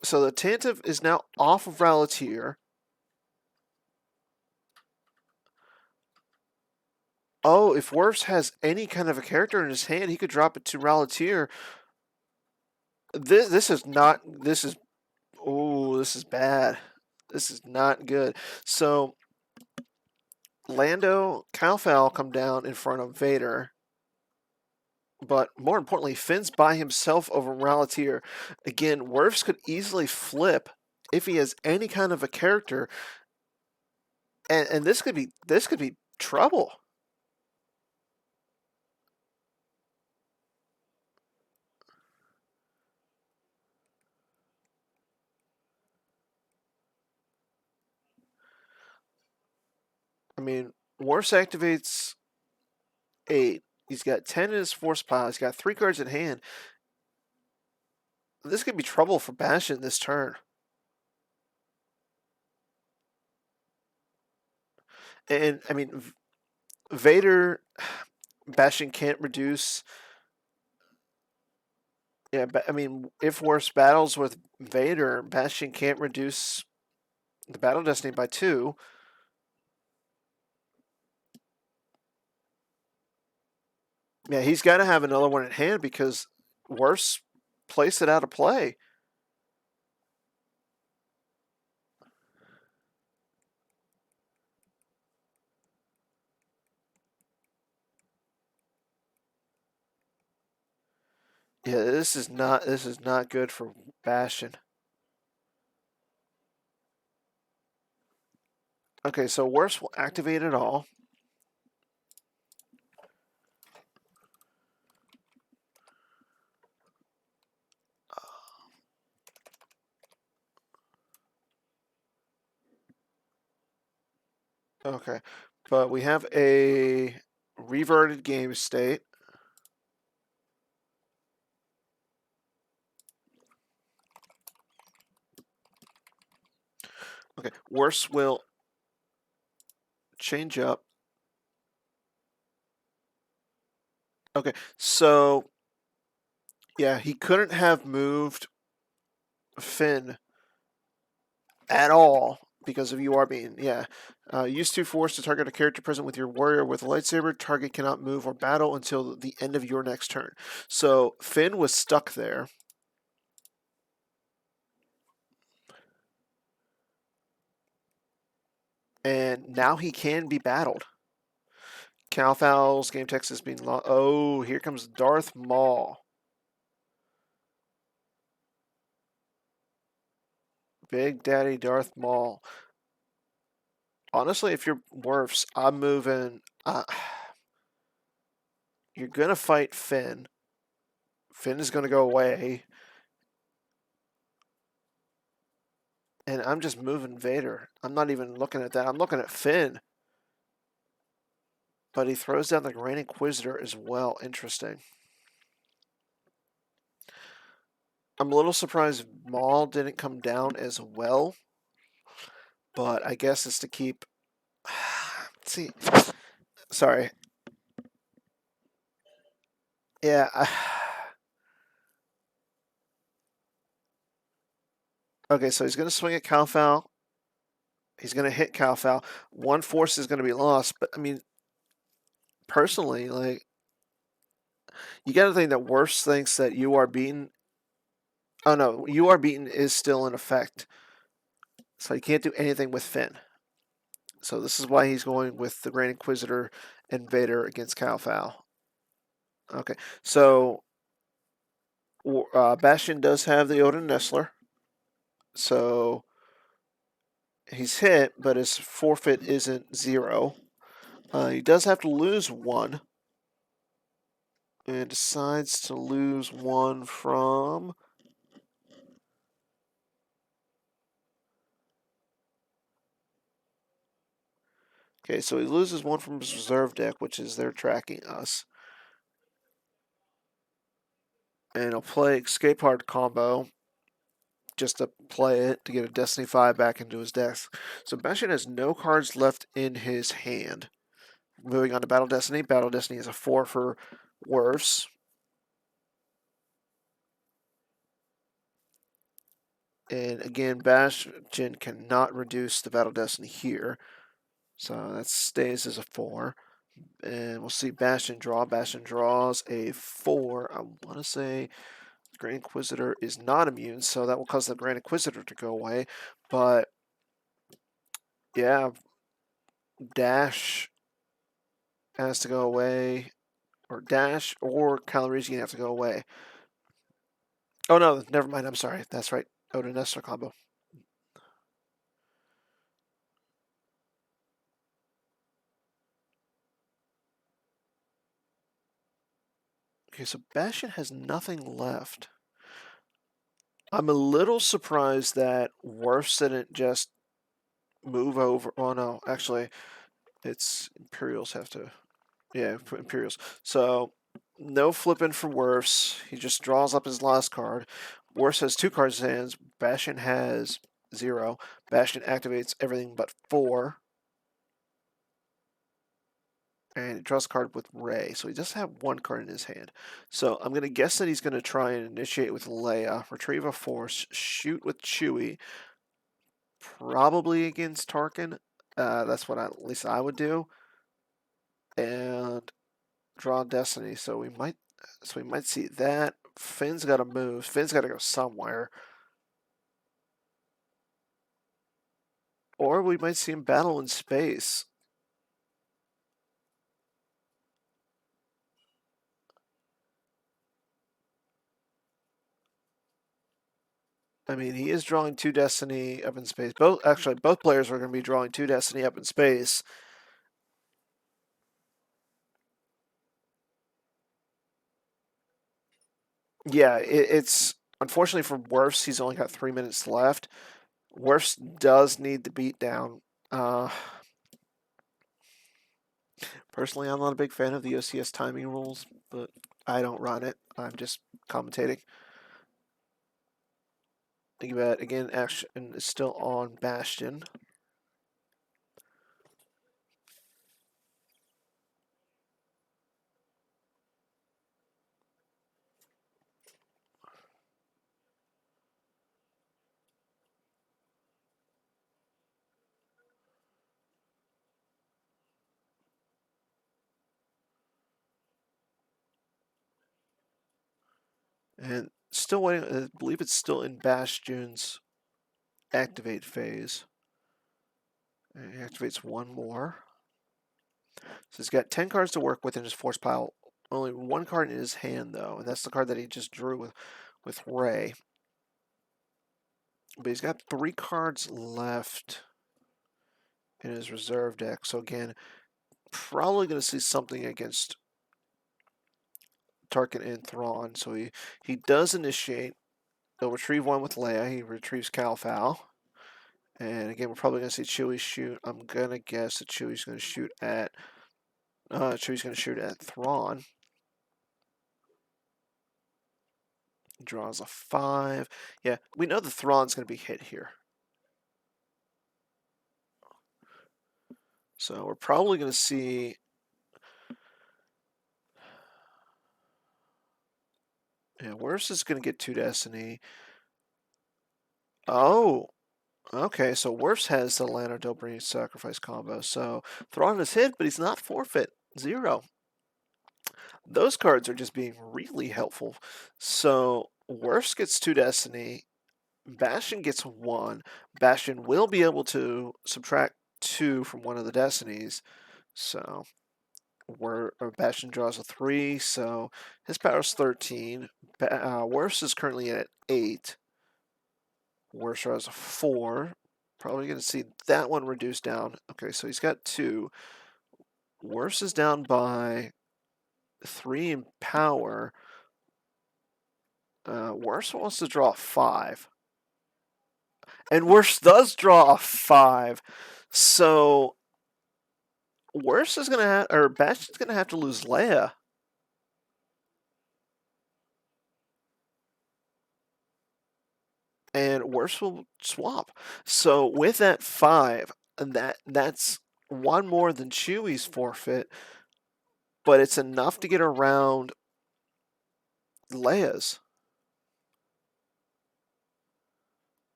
So the Tantive is now off of Ralatier. Oh, if Wirfs has any kind of a character in his hand, he could drop it to Ralatier. This is not. This is. Oh, this is bad. This is not good. So Lando, Calfal come down in front of Vader. But more importantly, Finn's by himself over Ralatier. Again, Wirfs could easily flip if he has any kind of a character, and this could be trouble. I mean, Wirfs activates 8. He's got 10 in his force pile. He's got 3 cards in hand. This could be trouble for Bastion this turn. And I mean, Vader, Bastion can't reduce. Yeah, but I mean, if Wirfs battles with Vader, Bastion can't reduce the Battle Destiny by 2. Yeah, he's got to have another one in hand because Wirfs placed it out of play. Yeah, this is not good for Bastion. Okay, so Wirfs will activate it all. Okay, but we have a reverted game state. Okay, Wirfs will change up. Okay, so yeah, he couldn't have moved Finn at all because of you are being, yeah. Use 2 force to target a character present with your warrior with a lightsaber. Target cannot move or battle until the end of your next turn. So Finn was stuck there. And now he can be battled. Cal Fouls, game text is being lost. Oh, here comes Darth Maul. Big Daddy Darth Maul. Honestly, if you're Wirfs, I'm moving. You're going to fight Finn. Finn is going to go away. And I'm just moving Vader. I'm not even looking at that. I'm looking at Finn. But he throws down the Grand Inquisitor as well. Interesting. I'm a little surprised Maul didn't come down as well. But I guess it's to keep. See. Sorry. Yeah. Okay, so he's going to swing at Cal Foul. He's going to hit Cal Foul. 1 force is going to be lost. But, I mean, personally, like, you got to think that Wirfs thinks that you are beaten. Oh, no. You are beaten is still in effect. So you can't do anything with Finn. So this is why he's going with the Grand Inquisitor and Vader against Cal Foul. Okay, so Bastion does have the Odin Nestler. So he's hit, but his forfeit isn't 0. He does have to lose 1. And decides to lose 1 from... Okay, so he loses 1 from his reserve deck, which is they're tracking us. And he'll play Escape Hard combo just to play it to get a Destiny 5 back into his deck. So Bastion has no cards left in his hand. Moving on to Battle Destiny. Battle Destiny is a 4 for Wirfs. And again, Bastion cannot reduce the Battle Destiny here. So that stays as a 4. And we'll see Bastion draw. Bastion draws a 4. I want to say Grand Inquisitor is not immune, so that will cause the Grand Inquisitor to go away. But yeah, Dash has to go away, or Dash or Calrissian have to go away. Oh no, never mind. I'm sorry. That's right. Odin Nestor combo. Okay, so Bastion has nothing left. I'm a little surprised that Wirfs didn't just move over. Oh no, actually, it's Imperials have to. Yeah, Imperials. So no flipping for Wirfs. He just draws up his last card. Wirfs has 2 cards in his hands. Bastion has 0. Bastion activates everything but 4. And he draws a card with Ray. So he does have 1 card in his hand. So I'm going to guess that he's going to try and initiate with Leia, retrieve a force, shoot with Chewie, probably against Tarkin. That's what at least I would do. And draw Destiny. So we might see that. Finn's got to move. Finn's got to go somewhere. Or we might see him battle in space. I mean, he is drawing 2 Destiny up in space. Both players are going to be drawing 2 Destiny up in space. Yeah, it's unfortunately for Wirfs, he's only got 3 minutes left. Wirfs does need the beat down. Personally, I'm not a big fan of the OCS timing rules, but I don't run it. I'm just commentating. Think about it again. Action is still on Bastion. And still waiting. I believe it's still in Bastion's activate phase. And he activates 1 more. So he's got 10 cards to work with in his force pile. Only 1 card in his hand, though, and that's the card that he just drew with Ray. But he's got 3 cards left in his reserve deck. So again, probably going to see something against Tarkin and Thrawn. So he does initiate. He'll retrieve 1 with Leia. He retrieves Cal Foul. And again, we're probably going to see Chewie shoot. I'm going to guess that Chewie's going to shoot at Thrawn. Draws a 5. Yeah, we know the Thrawn's going to be hit here. So we're probably going to see. Yeah, Wirfs is going to get 2 Destiny. Oh, okay. So Wirfs has the Lando Dobrini sacrifice combo. So Thrawn is hit, but he's not forfeit. 0. Those cards are just being really helpful. So Wirfs gets 2 Destiny. Bastion gets 1. Bastion will be able to subtract 2 from one of the Destinies. So Bastion draws a 3, so his power is 13. Wirfs is currently at 8. Wirfs draws a 4. Probably going to see that one reduced down. Okay, so he's got 2. Wirfs is down by 3 in power. Wirfs wants to draw a 5. And Wirfs does draw a 5. So Wirfs is going to have, or Bastion's going to have to lose Leia. And Wirfs will swap. So with that 5, that's 1 more than Chewie's forfeit, but it's enough to get around Leia's.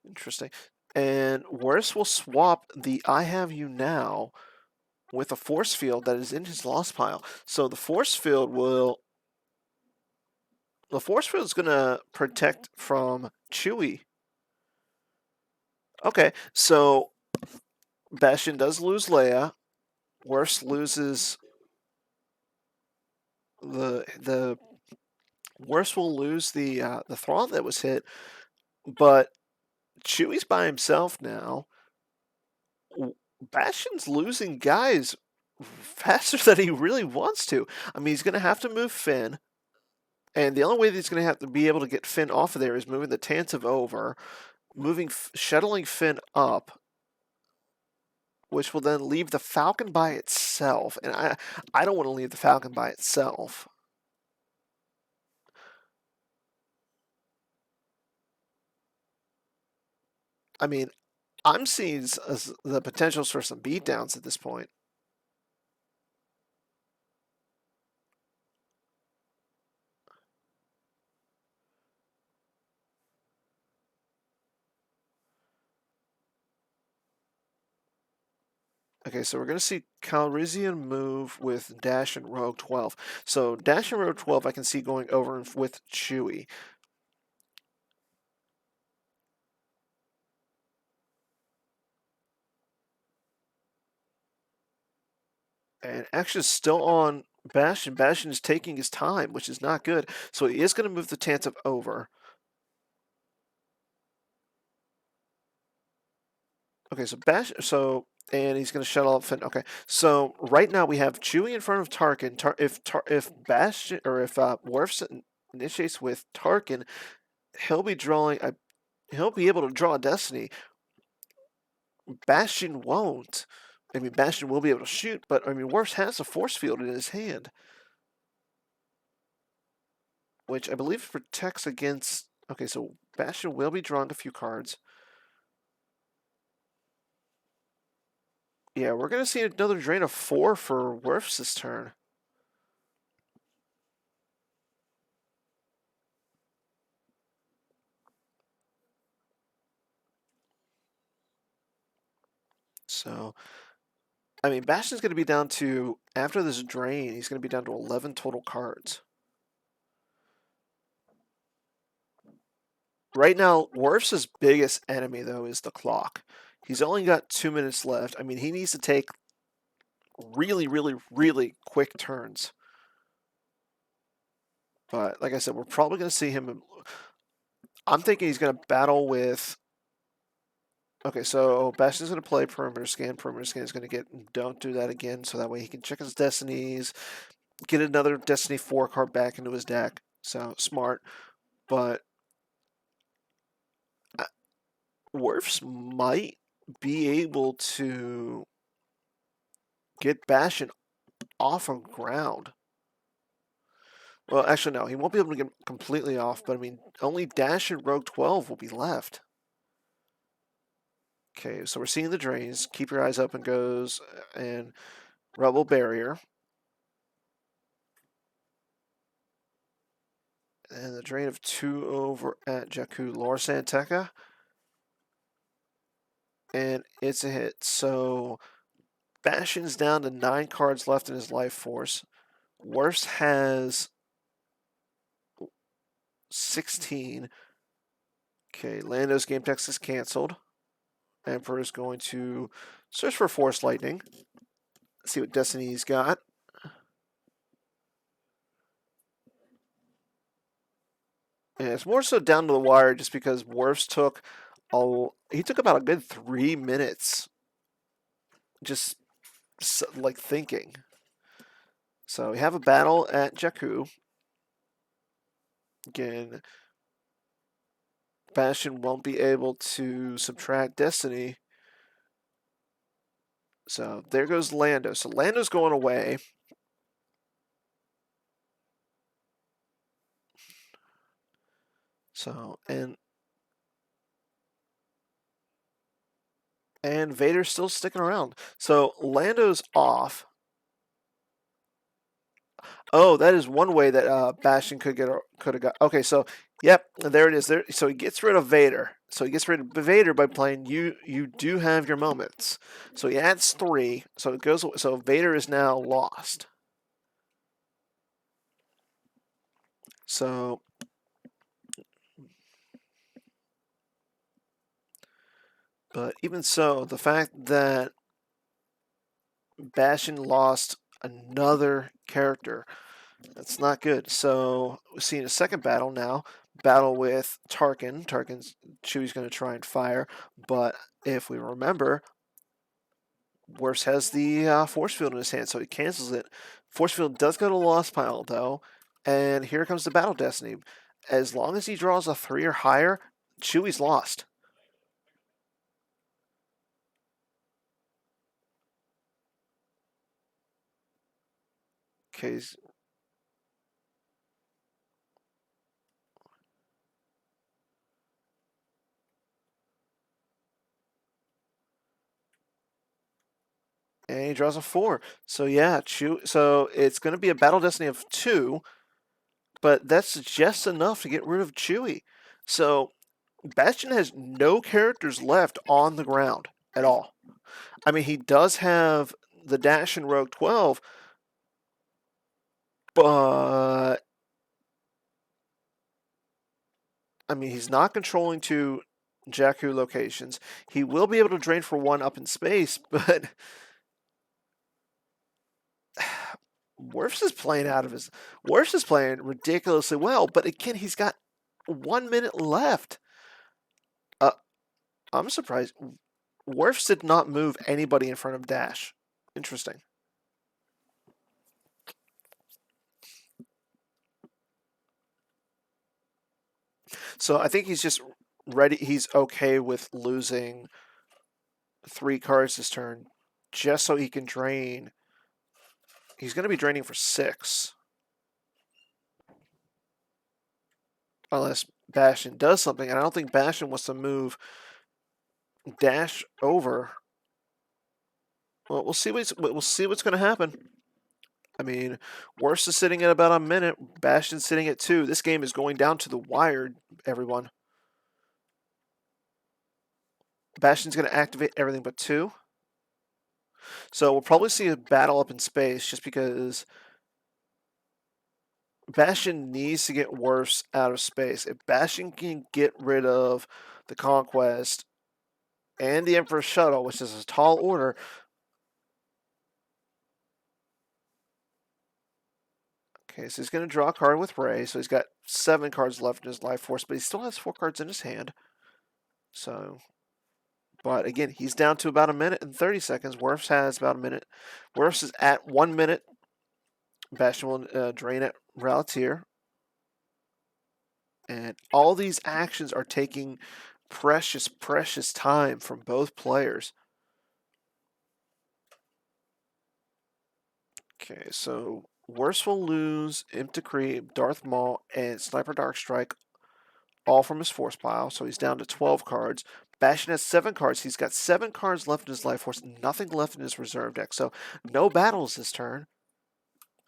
Interesting. And Wirfs will swap the I Have You Now with a force field that is in his lost pile. So the force field is going to protect from Chewie. Okay, so Bastion does lose Leia. Wirfs loses the Wirfs will lose the Thrawn that was hit, but Chewie's by himself now. Bastion's losing guys faster than he really wants to. I mean, he's going to have to move Finn. And the only way that he's going to have to be able to get Finn off of there is moving the Tantive over, shuttling Finn up, which will then leave the Falcon by itself. And I don't want to leave the Falcon by itself. I mean, I'm seeing the potentials for some beatdowns at this point. Okay, so we're going to see Calrissian move with Dash and Rogue 12. So Dash and Rogue 12 I can see going over with Chewie. And action is still on Bastion. Bastion is taking his time, which is not good. So he is going to move the Tantive over. Okay, so and he's going to shuttle up Finn. Okay, so right now we have Chewie in front of Tarkin. If Bastion or if Wirfs initiates with Tarkin, he'll be drawing. He'll be able to draw a Destiny. Bastion won't. I mean, Bastion will be able to shoot, but I mean, Wirfs has a force field in his hand, which I believe protects against. Okay, so Bastion will be drawing a few cards. Yeah, we're going to see another drain of 4 for Wirfs this turn. So, I mean, Bastion's going to be down to, after this drain, he's going to be down to 11 total cards. Right now, Wirfs' biggest enemy, though, is the clock. He's only got 2 minutes left. I mean, he needs to take really, really, really quick turns. But like I said, we're probably going to see him. I'm thinking he's going to battle with. Okay, so Bastion's going to play perimeter scan. Perimeter scan is going to get. Don't do that again, so that way he can check his destinies, get another Destiny 4 card back into his deck. So smart. But Wirfs might be able to get Bastion off of ground. Well, actually, no. He won't be able to get completely off, but I mean, only Dash and Rogue 12 will be left. Okay, so we're seeing the drains. Keep your eyes open goes, and Rebel Barrier. And the drain of 2 over at Jakku Lor Santeca. And it's a hit. So Bastion's down to 9 cards left in his life force. Wirfs has 16. Okay, Lando's game text is canceled. Emperor is going to search for Force Lightning. See what Destiny's got. And it's more so down to the wire just because Wirfs took he took about a good 3 minutes just like thinking. So we have a battle at Jakku. Again, Bastion won't be able to subtract Destiny. So there goes Lando. So Lando's going away. So and Vader's still sticking around. So Lando's off. Oh, that is one way that Bastion could have got. Okay, so yep, there it is. There, so he gets rid of Vader. So he gets rid of Vader by playing you. You do have your moments. So he adds 3. So it goes. So Vader is now lost. So but even so, the fact that Bastion lost another character, that's not good. So we're seeing a second battle now. Battle with Tarkin. Chewie's going to try and fire, but if we remember, Wirfs has the force field in his hand, so he cancels it. Force field does go to the lost pile, though, And here comes the Battle Destiny. As long as he draws a 3 or higher, Chewie's lost. Okay, and he draws a 4. So yeah, so it's going to be a Battle Destiny of 2, but that's just enough to get rid of Chewie. So Bastion has no characters left on the ground at all. I mean, he does have the Dash and Rogue 12, but I mean, he's not controlling 2 Jakku locations. He will be able to drain for 1 up in space, but Wirfs is playing out of his. Wirfs is playing ridiculously well, but again, he's got 1 minute left. I'm surprised. Wirfs did not move anybody in front of Dash. Interesting. So I think he's just ready. He's okay with losing 3 cards this turn, just so he can drain. He's going to be draining for 6. Unless Bastion does something, and I don't think Bastion wants to move Dash over. Well, we'll see what's going to happen. I mean, Worst is sitting at about a minute. Bastion's sitting at 2. This game is going down to the wire, everyone. Bastion's going to activate everything but 2. So we'll probably see a battle up in space just because Bastion needs to get worse out of space. If Bastion can get rid of the Conquest and the Emperor's Shuttle, which is a tall order. Okay, so he's going to draw a card with Ray. So he's got 7 cards left in his life force, but he still has 4 cards in his hand. So, but again, he's down to about a minute and 30 seconds. Wirfs has about a minute. Wirfs is at 1 minute. Bastion will drain at Ralatier. And all these actions are taking precious, precious time from both players. Okay, so Worst will lose Imp Decree, Darth Maul, and Sniper Dark Strike all from his force pile, so he's down to 12 cards. Bastion has 7 cards. He's got 7 cards left in his life force, nothing left in his reserve deck. So no battles this turn.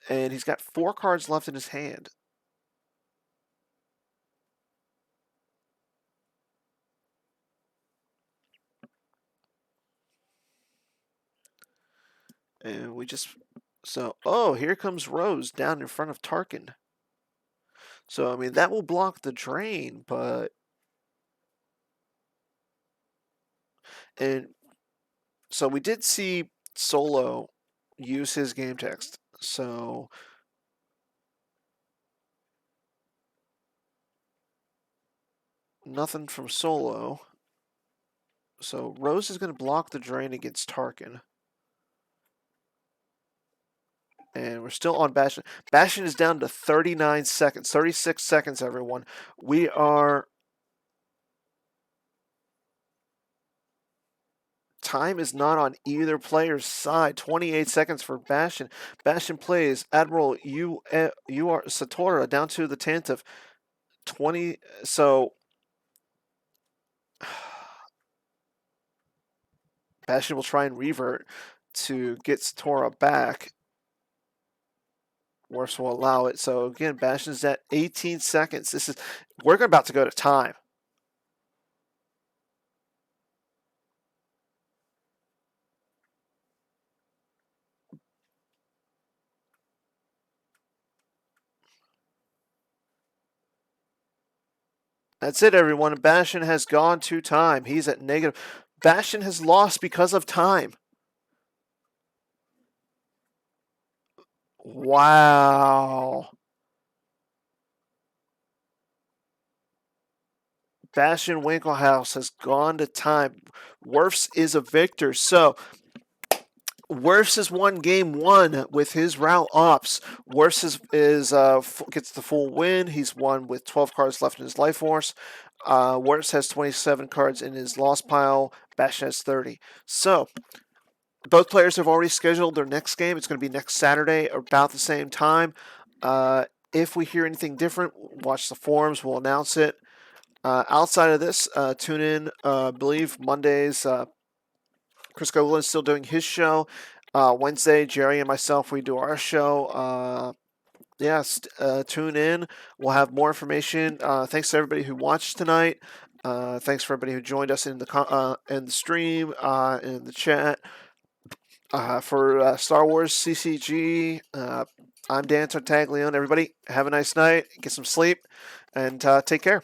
And he's got 4 cards left in his hand. And we just... So, oh, here comes Rose down in front of Tarkin. So, I mean, that will block the drain, but... And so we did see Solo use his game text. So... Nothing from Solo. So Rose is going to block the drain against Tarkin. And we're still on Bastion. Bastion is down to 39 seconds, 36 seconds, everyone. We are... Time is not on either player's side. 28 seconds for Bastion. Bastion plays Admiral you are Satora down to the Tantive. 20... So... Bastion will try and revert to get Satora back. Worse will allow it. So again, Bastion's at 18 seconds. We're about to go to time. That's it, everyone. Bastion has gone to time. He's at negative. Bastion has lost because of time. Wow. Bastion Winklehouse has gone to time. Wirfs is a victor. So Wirfs has won game 1 with his route ops. Wirfs gets the full win. He's won with 12 cards left in his life force. Wirfs has 27 cards in his loss pile. Bash has 30. So both players have already scheduled their next game. It's going to be next Saturday about the same time. If we hear anything different, watch the forums. We'll announce it. Outside of this, tune in. I believe Mondays. Chris Golin's still doing his show. Wednesday, Jerry and myself, we do our show. Tune in. We'll have more information. Thanks to everybody who watched tonight. Thanks for everybody who joined us in the stream, in the chat. For Star Wars CCG, I'm Dan Tartaglione. Everybody, have a nice night. Get some sleep, and take care.